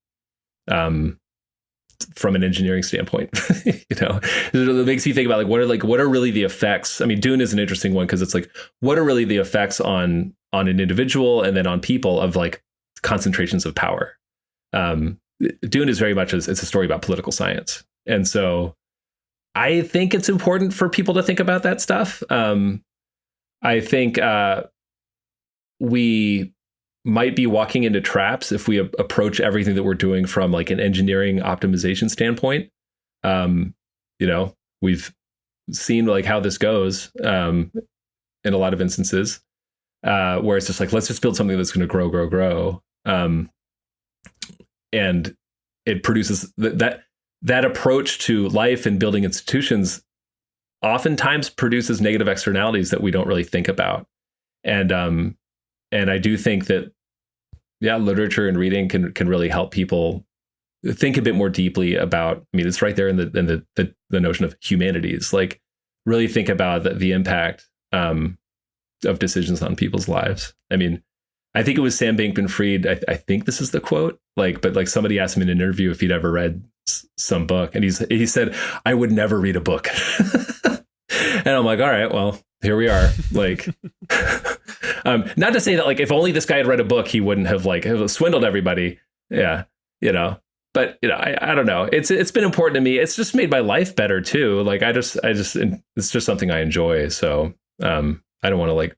from an engineering standpoint. It makes you think about what are really the effects. I mean, Dune is an interesting one because it's like, what are really the effects on an individual and then on people of like concentrations of power. Dune is very much it's a story about political science, and so I think it's important for people to think about that stuff. I think we might be walking into traps if we approach everything that we're doing from like an engineering optimization standpoint. We've seen like how this goes in a lot of instances. where it's just like, let's just build something that's going to grow. And it produces that approach to life and building institutions oftentimes produces negative externalities that we don't really think about. And I do think that, literature and reading can really help people think a bit more deeply about, I mean, it's right there in the notion of humanities, like really think about the impact of decisions on people's lives. I mean, I think it was Sam Bankman-Fried. I think this is the quote, but somebody asked him in an interview if he'd ever read some book. And he said, I would never read a book. And I'm like, all right, well, here we are. Like, not to say that, like, if only this guy had read a book, he wouldn't have swindled everybody. Yeah. But I don't know. It's been important to me. It's just made my life better too. Like, it's just something I enjoy. So, I don't want to like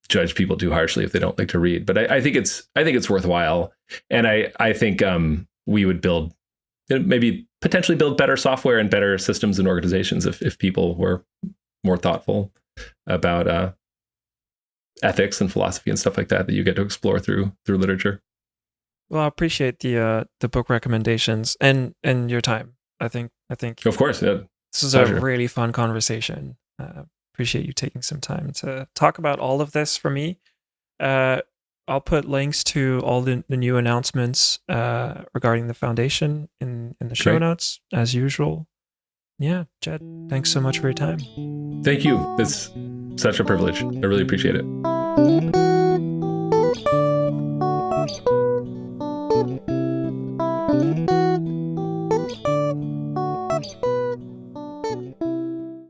judge people too harshly if they don't like to read, but I think it's worthwhile. And I think, we would maybe potentially build better software and better systems and organizations if people were more thoughtful about ethics and philosophy and stuff like that you get to explore through literature. Well, I appreciate the book recommendations and your time. I think of course, yeah. This is a really fun conversation. Appreciate you taking some time to talk about all of this for me. I'll put links to all the new announcements regarding the foundation in the show notes as usual. Yeah, Jed, thanks so much for your time. Thank you. It's such a privilege. I really appreciate it.